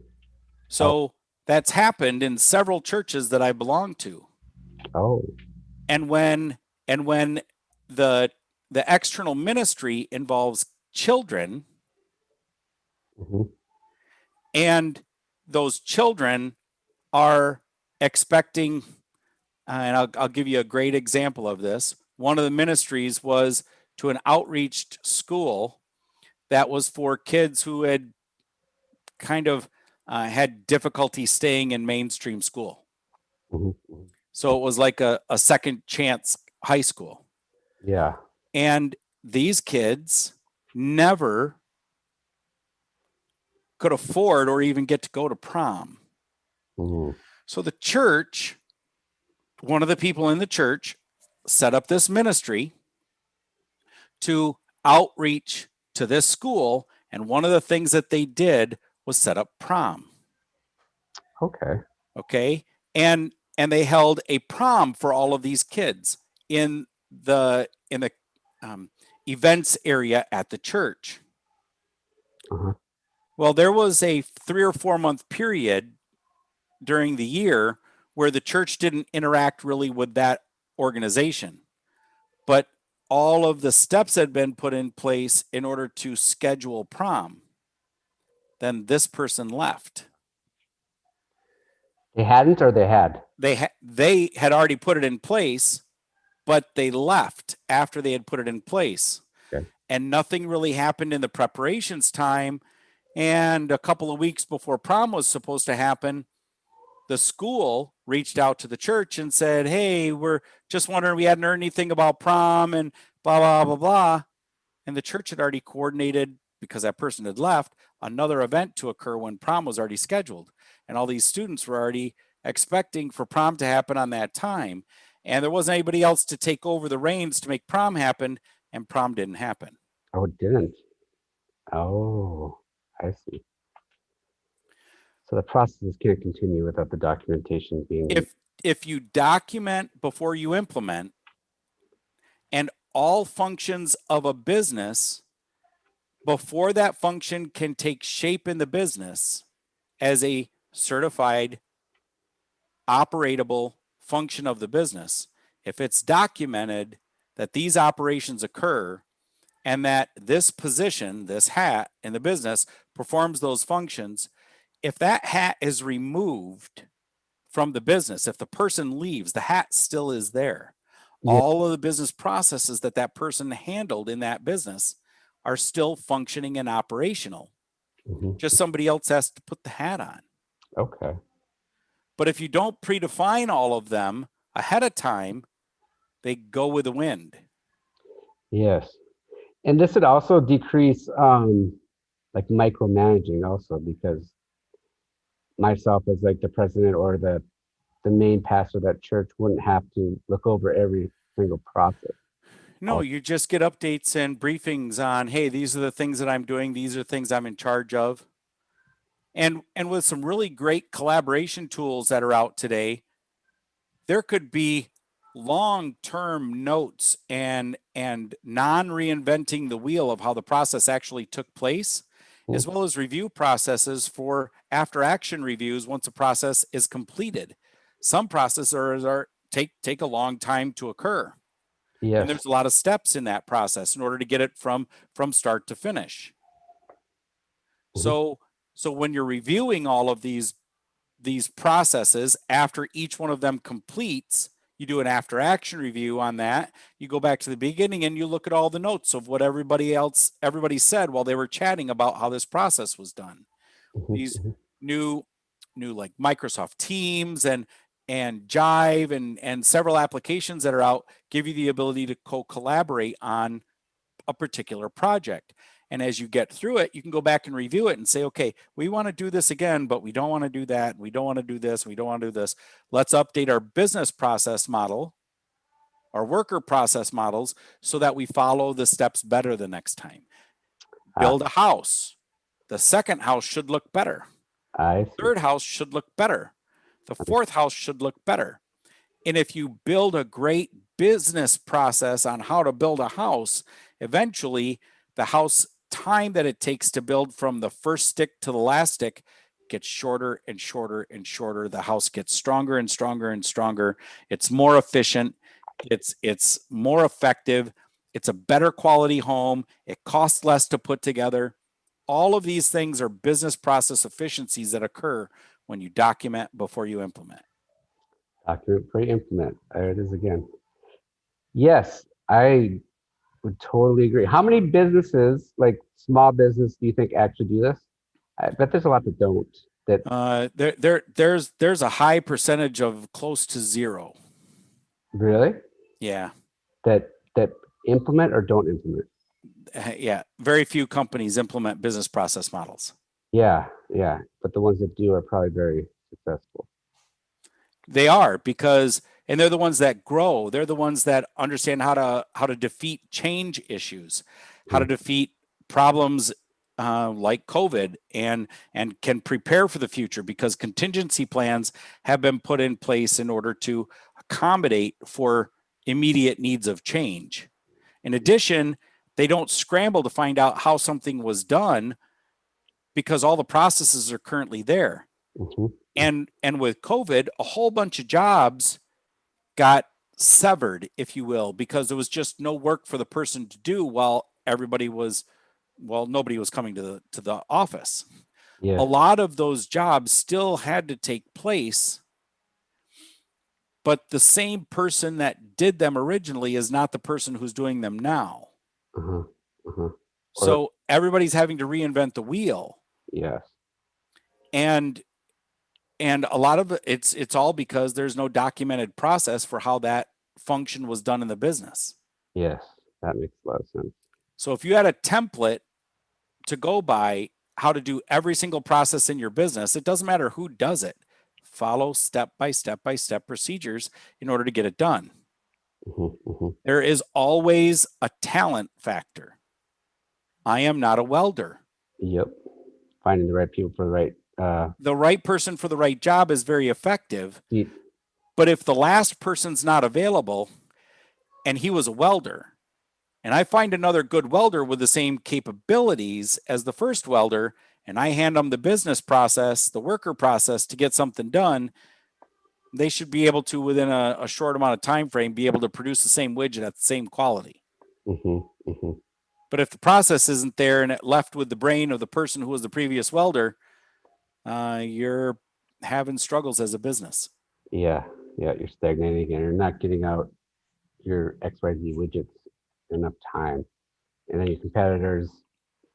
So that's happened in several churches that I belong to. Oh. And when the external ministry involves children, Mhm. and those children are expecting, and I'll give you a great example of this. One of the ministries was to an outreach school that was for kids who had kind of had difficulty staying in mainstream school. Mhm. So it was like a second chance high school. Yeah. And these kids never could afford or even get to go to prom. Mhm. So the church, one of the people in the church, set up this ministry to outreach to this school. And one of the things that they did was set up prom. Okay. Okay. And they held a prom for all of these kids in the events area at the church. Uh-huh. Well, there was a 3 or 4 month period during the year where the church didn't interact really with that organization, but all of the steps had been put in place in order to schedule prom. Then this person left. They hadn't, or they had? They had already put it in place, but they left after they had put it in place. Okay. And nothing really happened in the preparations time. And a couple of weeks before prom was supposed to happen, the school reached out to the church and said, hey, we're just wondering, we hadn't heard anything about prom and blah, blah, blah, blah. And the church had already coordinated, because that person had left, another event to occur when prom was already scheduled. And all these students were already expecting for prom to happen on that time. And there wasn't anybody else to take over the reins to make prom happen, and prom didn't happen. Oh, it didn't. Oh, I see. So the processes can't continue without the documentation being. If you document before you implement, and all functions of a business, before that function can take shape in the business as a certified operatable function of the business, if it's documented that these operations occur and that this position, this hat in the business, performs those functions, if that hat is removed from the business, if the person leaves, the hat still is there. Yeah. All of the business processes that that person handled in that business are still functioning and operational. Mhm. Just somebody else has to put the hat on. Okay. But if you don't predefine all of them ahead of time, they go with the wind. Yes. And this would also decrease like micromanaging also, because myself as like the president or the main pastor of that church wouldn't have to look over every single process. No, you just get updates and briefings on, hey, these are the things that I'm doing. These are things I'm in charge of. And with some really great collaboration tools that are out today, there could be long-term notes and non-reinventing the wheel of how the process actually took place, as well as review processes for after action reviews once a process is completed. Some processes take a long time to occur. Yes. And there's a lot of steps in that process in order to get it from start to finish. So when you're reviewing all of these processes, after each one of them completes, you do an after action review on that. You go back to the beginning and you look at all the notes of what everybody said while they were chatting about how this process was done. These new like Microsoft Teams and Jive and several applications that are out give you the ability to collaborate on a particular project. And as you get through it, you can go back and review it and say, okay, we want to do this again, but we don't want to do that. We don't want to do this. We don't want to do this. Let's update our business process model, our worker process models, so that we follow the steps better the next time. Build a house. The second house should look better. I see. Third house should look better. The fourth house should look better. And if you build a great business process on how to build a house, eventually the house time that it takes to build from the first stick to the last stick gets shorter and shorter and shorter. The house gets stronger and stronger and stronger. It's more efficient. It's more effective. It's a better quality home. It costs less to put together. All of these things are business process efficiencies that occur when you document before you implement. Document before you implement. There it is again. Yes, I would totally agree. How many businesses, like small business, do you think actually do this? I bet there's a lot that don't. There's a high percentage of close to zero. Really? Yeah. That implement or don't implement? Yeah. Very few companies implement business process models. Yeah. But the ones that do are probably very successful. They are, because, and they're the ones that grow. They're the ones that understand how to defeat change issues, how to defeat problems like COVID and can prepare for the future, because contingency plans have been put in place in order to accommodate for immediate needs of change. In addition, they don't scramble to find out how something was done because all the processes are currently there. Mm-hmm. And with COVID, a whole bunch of jobs got severed, if you will, because there was just no work for the person to do while nobody was coming to the office. Yeah. A lot of those jobs still had to take place, but the same person that did them originally is not the person who's doing them now. Uh-huh. Uh-huh. So everybody's having to reinvent the wheel. Yes. And a lot of it's all because there's no documented process for how that function was done in the business. Yes, that makes a lot of sense. So if you had a template to go by how to do every single process in your business, it doesn't matter who does it. Follow step by step procedures in order to get it done. Mm-hmm. Mm-hmm. There is always a talent factor. I am not a welder. Yep. Finding the right people for the right person for the right job is very effective. Yeah. But if the last person's not available and he was a welder, and I find another good welder with the same capabilities as the first welder, and I hand them the business process, the worker process to get something done, they should be able to, within a short amount of time frame, be able to produce the same widget at the same quality. Mm-hmm. Mm-hmm. But if the process isn't there and it left with the brain of the person who was the previous welder, you're having struggles as a business. Yeah. Yeah. You're stagnating and you're not getting out your XYZ widgets enough time. And then your competitors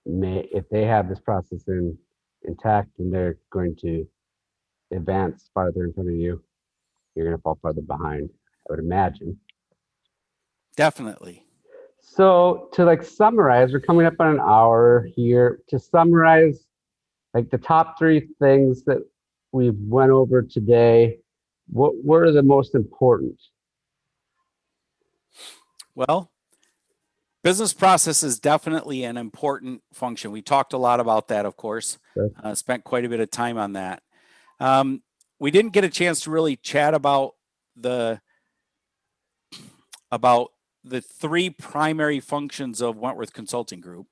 if they have this process intact, and they're going to advance farther in front of you, you're going to fall farther behind, I would imagine. Definitely. So to summarize, we're coming up on an hour here. To summarize, the top 3 things that we've went over today, what were the most important? Well, business process is definitely an important function. We talked a lot about that, of course. Sure. Spent quite a bit of time on that. We didn't get a chance to really chat about the 3 primary functions of Wentworth Consulting Group.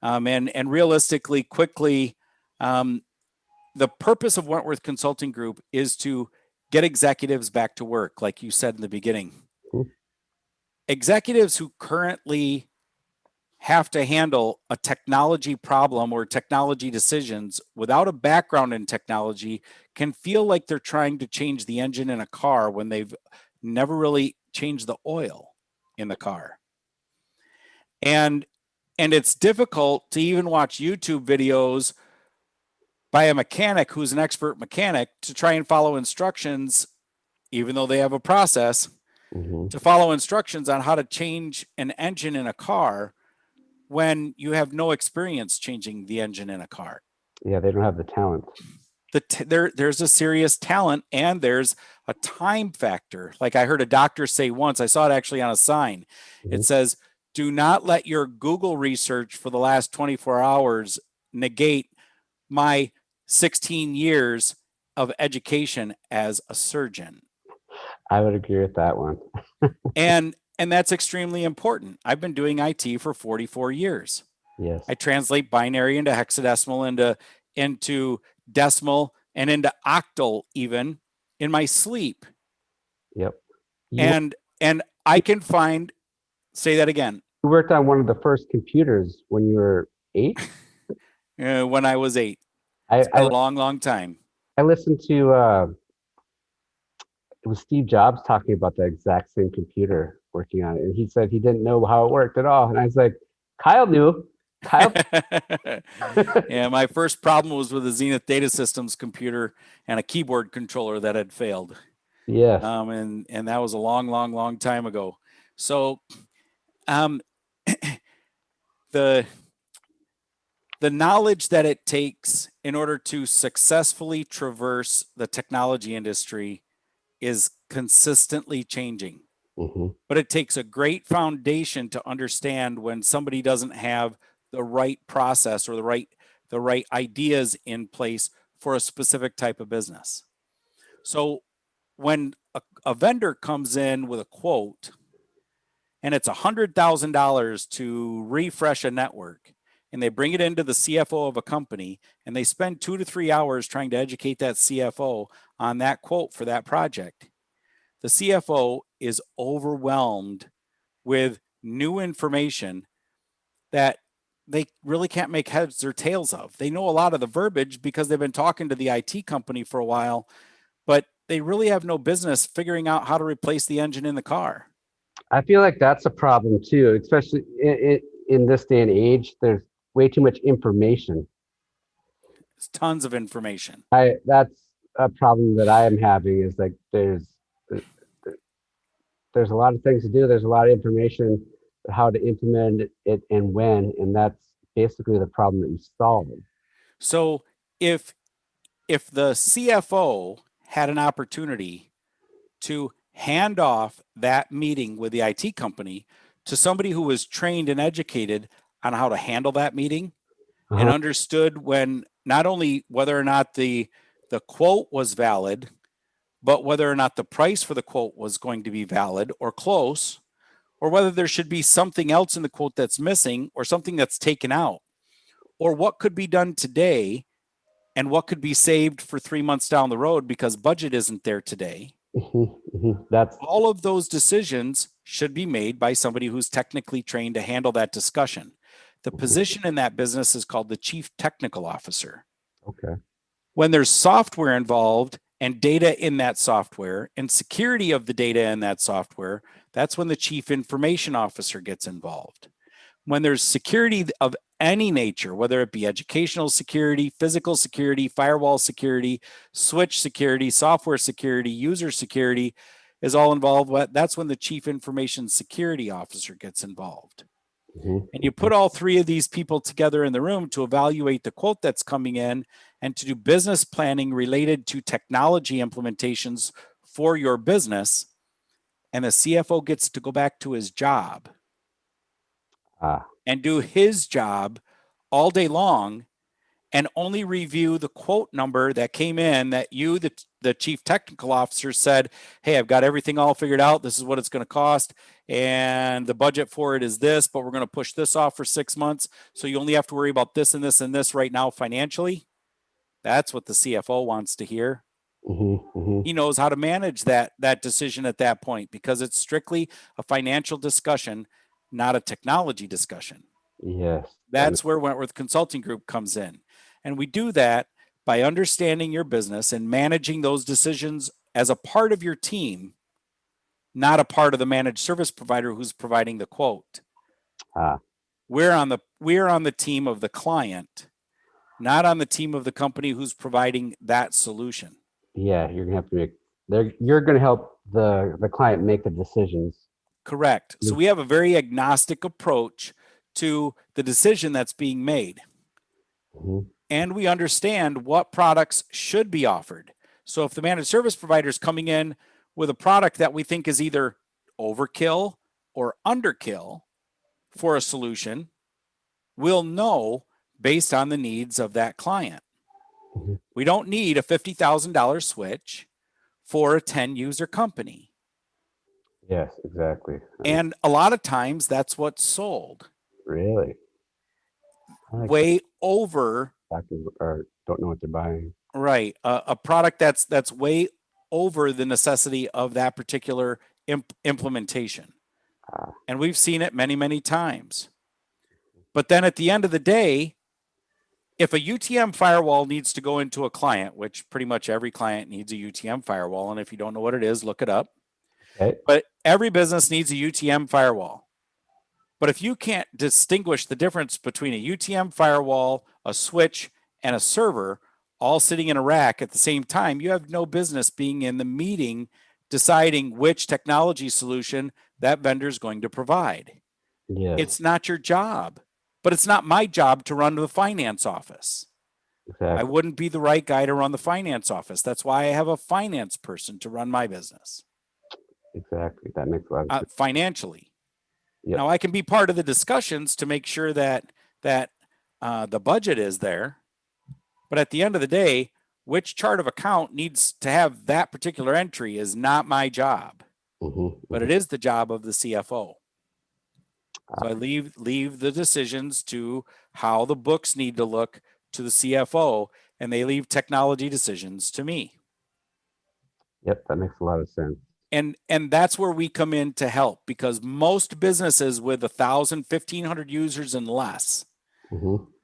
And realistically, quickly, the purpose of Wentworth Consulting Group is to get executives back to work, like you said in the beginning. Cool. Executives who currently have to handle a technology problem or technology decisions without a background in technology can feel like they're trying to change the engine in a car when they've never really changed the oil in the car. And it's difficult to even watch YouTube videos by a mechanic who's an expert mechanic to try and follow instructions, even though they have a process, Mm-hmm. to follow instructions on how to change an engine in a car when you have no experience changing the engine in a car. Yeah, they don't have the talent. There's a serious talent, and there's a time factor. Like I heard a doctor say once, I saw it actually on a sign. Mm-hmm. It says, do not let your Google research for the last 24 hours negate my 16 years of education as a surgeon. I would agree with that one. and that's extremely important. I've been doing IT for 44 years. Yes. I translate binary into hexadecimal, into decimal, and into octal even in my sleep. Yep. And I can find, say that again. You worked on one of the first computers when you were 8? When I was 8. It's been a long time. I listened to it was Steve Jobs talking about the exact same computer, working on it, and he said he didn't know how it worked at all. And I was like, Kyle knew. Kyle. Yeah, my first problem was with a Zenith Data Systems computer and a keyboard controller that had failed. Yes. And that was a long time ago. So, the knowledge that it takes in order to successfully traverse the technology industry is consistently changing. Mm-hmm. But it takes a great foundation to understand when somebody doesn't have the right process or the right ideas in place for a specific type of business. So when a vendor comes in with a quote and it's $100,000 to refresh a network, and they bring it into the CFO of a company and they spend 2 to 3 hours trying to educate that CFO on that quote for that project, the CFO is overwhelmed with new information that they really can't make heads or tails of. They know a lot of the verbiage because they've been talking to the IT company for a while, but they really have no business figuring out how to replace the engine in the car. I feel like that's a problem too, especially in this day and age. There's way too much information. It's tons of information. That's a problem that I am having, is like there's a lot of things to do. There's a lot of information, how to implement it and when, and that's basically the problem that you solve. So if the CFO had an opportunity to hand off that meeting with the IT company to somebody who was trained and educated on how to handle that meeting and understood when not only whether or not the quote was valid, but whether or not the price for the quote was going to be valid or close, or whether there should be something else in the quote that's missing or something that's taken out, or what could be done today and what could be saved for 3 months down the road because budget isn't there today. That's all of those decisions should be made by somebody who's technically trained to handle that discussion. The position in that business is called the chief technical officer. okay. When there's software involved and data in that software and security of the data in that software, that's when the chief information officer gets involved. When there's security of any nature, whether it be educational security, physical security, firewall security, switch security, software security, user security is all involved. That's when the chief information security officer gets involved. And you put all three of these people together in the room to evaluate the quote that's coming in and to do business planning related to technology implementations for your business. And the CFO gets to go back to his job and do his job all day long and only review the quote number that came in that you, the chief technical officer, said, hey, I've got everything all figured out. This is what it's going to cost. And the budget for it is this, but we're going to push this off for 6 months. So you only have to worry about this and this and this right now financially. That's what the CFO wants to hear. He knows how to manage that decision at that point because it's strictly a financial discussion, not a technology discussion. Yes. That's where Wentworth Consulting Group comes in. And we do that by understanding your business and managing those decisions as a part of your team, not a part of the managed service provider who's providing the quote. We're on the team of the client, not on the team of the company who's providing that solution. Yeah, you're gonna have to you're gonna help the client make the decisions. Correct. So we have a very agnostic approach to the decision that's being made. And we understand what products should be offered. So if the managed service provider is coming in with a product that we think is either overkill or underkill for a solution, we'll know based on the needs of that client. We don't need a $50,000 switch for a 10-user company. Yes, exactly. And a lot of times that's what's sold. Really? Way over. Or don't know what they're buying. Right. A product that's way over the necessity of that particular implementation. And we've seen it many, many times. But then at the end of the day, if a UTM firewall needs to go into a client, which pretty much every client needs a UTM firewall, and if you don't know what it is, look it up. Okay. But every business needs a UTM firewall. But if you can't distinguish the difference between a UTM firewall, a switch, and a server all sitting in a rack at the same time, you have no business being in the meeting deciding which technology solution that vendor is going to provide. Yes. It's not your job, but it's not my job to run the finance office. Exactly. I wouldn't be the right guy to run the finance office. That's why I have a finance person to run my business. Exactly. That makes a lot of sense. Financially. Yep. Now I can be part of the discussions to make sure that that the budget is there, but at the end of the day, which chart of account needs to have that particular entry is not my job, but it is the job of the CFO. So I leave the decisions to how the books need to look to the CFO, and they leave technology decisions to me. Yep, that makes a lot of sense. And that's where we come in to help, because most businesses with 1,000, 1,500 users and less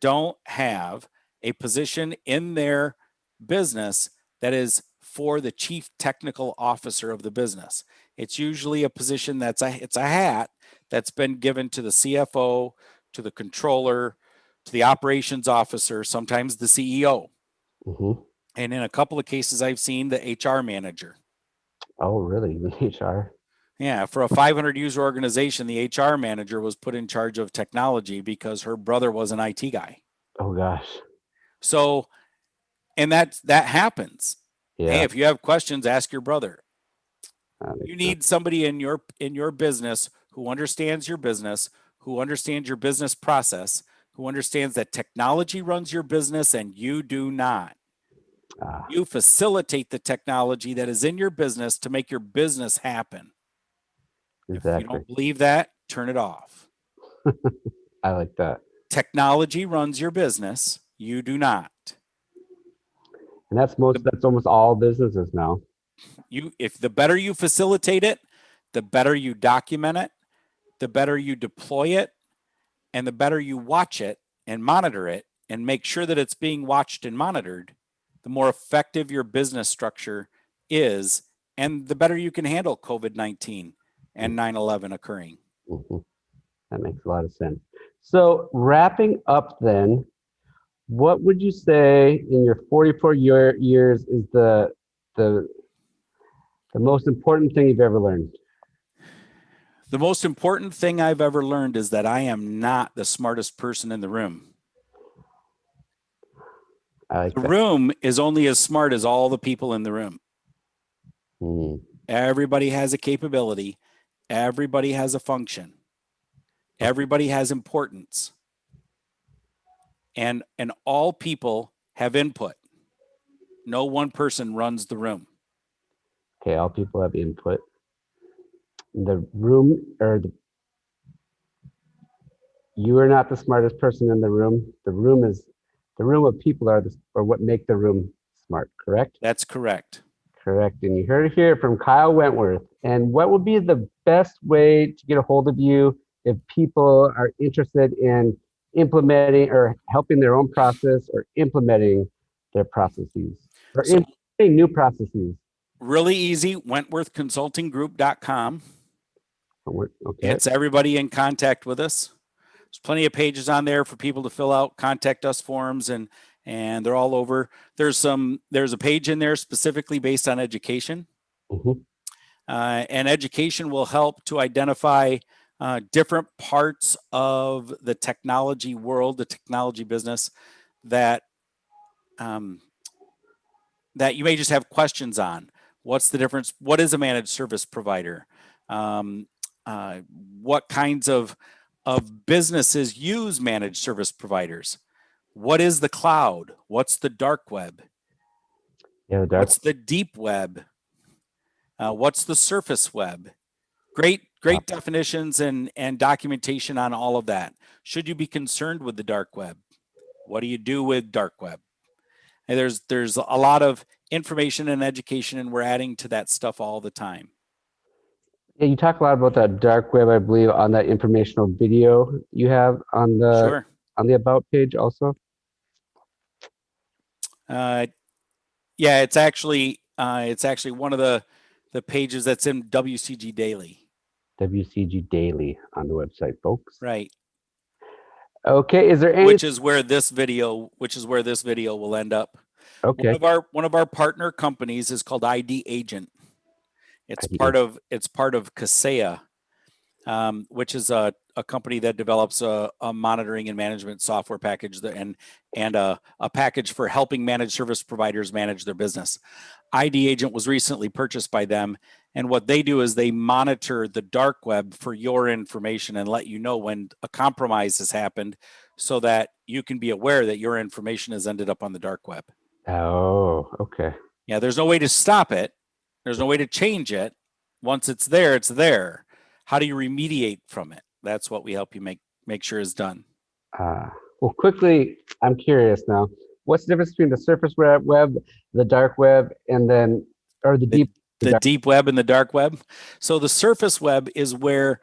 don't have a position in their business that is for the chief technical officer of the business. It's usually a position it's a hat that's been given to the CFO, to the controller, to the operations officer, sometimes the CEO. And in a couple of cases, I've seen the HR manager. Oh, really? The HR? Yeah, for a 500 user organization, the HR manager was put in charge of technology because her brother was an IT guy. Oh gosh. So, and that happens. Yeah. Hey, if you have questions, ask your brother. You You need somebody in your business who understands your business, who understands your business process, who understands that technology runs your business and you do not. You facilitate the technology that is in your business to make your business happen. Exactly. If you don't believe that, turn it off. I like that. Technology runs your business. You do not. And that's almost all businesses now. If the better you facilitate it, the better you document it, the better you deploy it, and the better you watch it and monitor it and make sure that it's being watched and monitored, the more effective your business structure is, and the better you can handle COVID-19 and 9/11 occurring. That makes a lot of sense. So wrapping up then, what would you say in your 44 years is the most important thing you've ever learned? The most important thing I've ever learned is that I am not the smartest person in the room. The room is only as smart as all the people in the room. Everybody has a capability. Everybody has a function. Everybody has importance. And all people have input. No one person runs the room. Okay, all people have input. The room, you are not the smartest person in the room. The room of people are what make the room smart, correct? That's correct. Correct. And you heard it here from Kyle Wentworth. And what would be the best way to get a hold of you if people are interested in implementing or helping their own process or implementing their processes or implementing new processes? Really easy, wentworthconsultinggroup.com. Okay. It's everybody in contact with us. There's plenty of pages on there for people to fill out contact us forms, and they're all over. There's a page in there specifically based on education. And education will help to identify different parts of the technology world, the technology business that that you may just have questions on. What's the difference? What is a managed service provider? What kinds of businesses use managed service providers? What is the cloud? What's the dark web? What's the deep web? What's the surface web? Great definitions and documentation on all of that. Should you be concerned with the dark web? What do you do with dark web? And there's a lot of information and education, and we're adding to that stuff all the time. Yeah, you talk a lot about that dark web, I believe, on that informational video you have on the on the about page also. Yeah, it's actually one of the pages that's in WCG Daily. WCG Daily on the website, folks. Right. Okay. Is there any? Which is where this video will end up. Okay. One of our partner companies is called ID Agent. It's part of Kaseya, which is a company that develops a monitoring and management software package and a package for helping managed service providers manage their business. ID Agent was recently purchased by them, And what they do is they monitor the dark web for your information and let you know when a compromise has happened so that you can be aware that your information has ended up on the dark web. Oh, okay. Yeah, there's no way to stop it. There's no way to change it. Once it's there, it's there. How do you remediate from it? That's what we help you make sure is done. Well, quickly, I'm curious now. What's the difference between the surface web, the dark web, and then, or the deep? The deep web and the dark web. So the surface web is where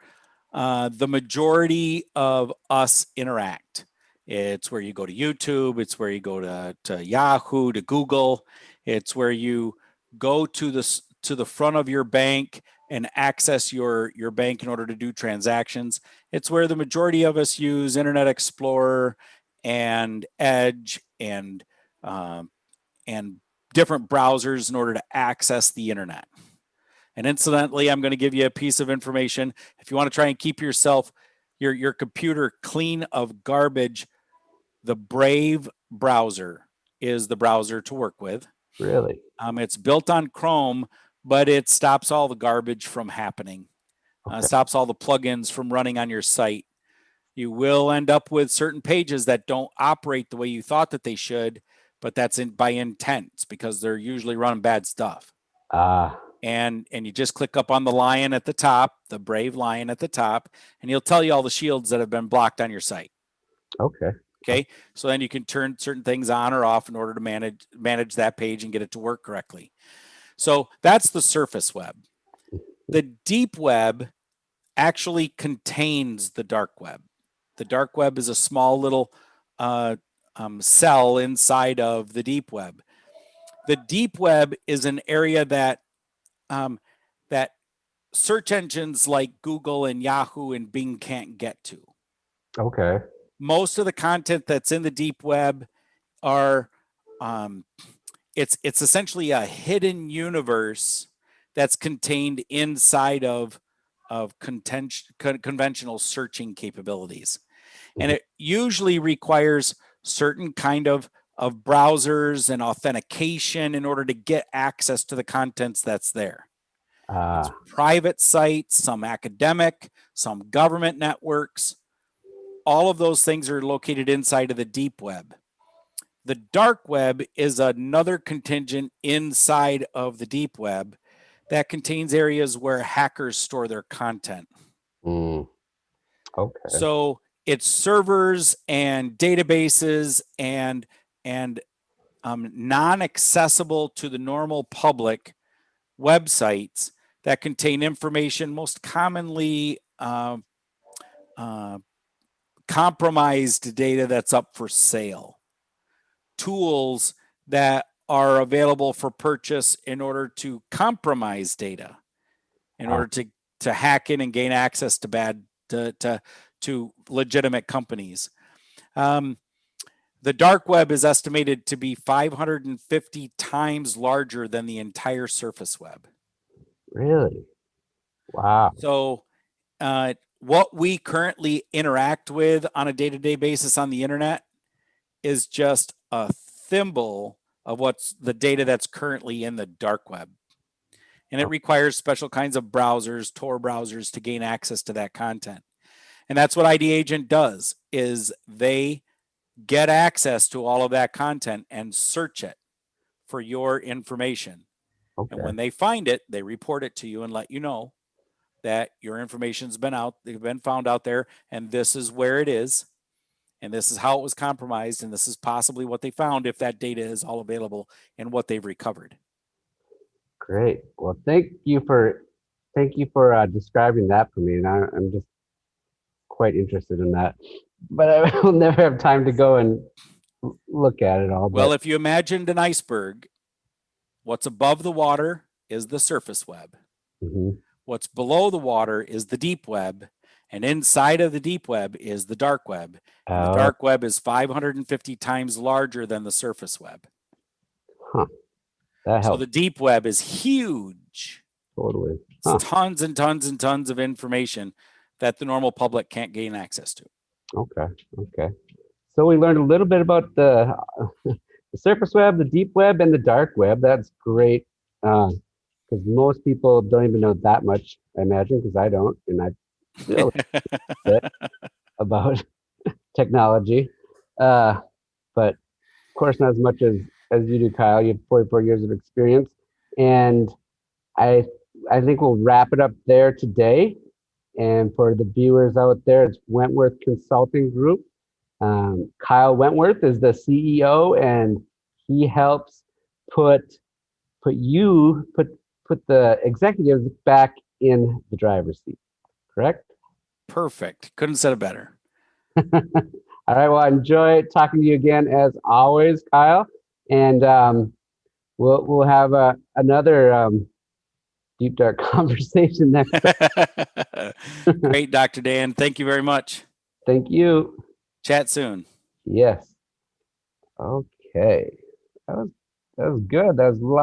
the majority of us interact. It's where you go to YouTube. It's where you go to Yahoo, to Google. It's where you go to the front of your bank and access your bank in order to do transactions. It's where the majority of us use Internet Explorer and Edge and different browsers in order to access the internet. And incidentally, I'm going to give you a piece of information. If you want to try and keep your computer clean of garbage, the Brave browser is the browser to work with. Really? It's built on Chrome, but it stops all the garbage from happening. Okay. Stops all the plugins from running on your site. You will end up with certain pages that don't operate the way you thought that they should, but that's by intent because they're usually running bad stuff. And you just click up on the lion at the top, the Brave lion at the top, and he'll tell you all the shields that have been blocked on your site. Okay. So then you can turn certain things on or off in order to manage that page and get it to work correctly. So that's the surface web. The deep web actually contains the dark web. The dark web is a small little cell inside of the deep web. The deep web is an area that search engines like Google and Yahoo and Bing can't get to. Okay. Most of the content that's in the deep web are it's essentially a hidden universe that's contained inside of conventional searching capabilities. And it usually requires certain kind of browsers and authentication in order to get access to the contents that's there. It's private sites, some academic, some government networks. All of those things are located inside of the deep web. The dark web is another contingent inside of the deep web that contains areas where hackers store their content. Okay. So it's servers and databases and non-accessible to the normal public websites that contain information, most commonly compromised data that's up for sale, tools that are available for purchase in order to compromise data, in order to hack in and gain access to legitimate companies. The dark web is estimated to be 550 times larger than the entire surface web. Really? Wow. So what we currently interact with on a day-to-day basis on the internet is just a thimble of what's the data that's currently in the dark web. And it requires special kinds of browsers, Tor browsers, to gain access to that content. And that's what ID Agent does, is they get access to all of that content and search it for your information. Okay. And when they find it, they report it to you and let you know that your information's been found out there, and this is where it is, and this is how it was compromised, and this is possibly what they found if that data is all available and what they've recovered. Great. Well, thank you for describing that for me, and I'm just quite interested in that. But I will never have time to go and look at it all. Well, if you imagined an iceberg, what's above the water is the surface web. Mm-hmm. What's below the water is the deep web, and inside of the deep web is the dark web. And the dark web is 550 times larger than the surface web. Huh. That helps. So the deep web is huge. Totally. Huh. It's tons and tons and tons of information that the normal public can't gain access to. Okay. So we learned a little bit about the surface web, the deep web, and the dark web. That's great because most people don't even know that much, I imagine, because I don't, and I feel bit about technology. But of course, not as much as you do, Kyle. You have 44 years of experience, and I I think we'll wrap it up there today. And for the viewers out there, it's Wentworth Consulting Group. Kyle Wentworth is the CEO, and he helps put put you put put the executives back in the driver's seat. Correct? Perfect. Couldn't have said it better. All right. Well, I enjoy talking to you again as always, Kyle. And we'll have another deep dark conversation next time. Great, Dr. Dan. Thank you very much. Thank you. Chat soon. Yes. Okay. That was good. That was a lot.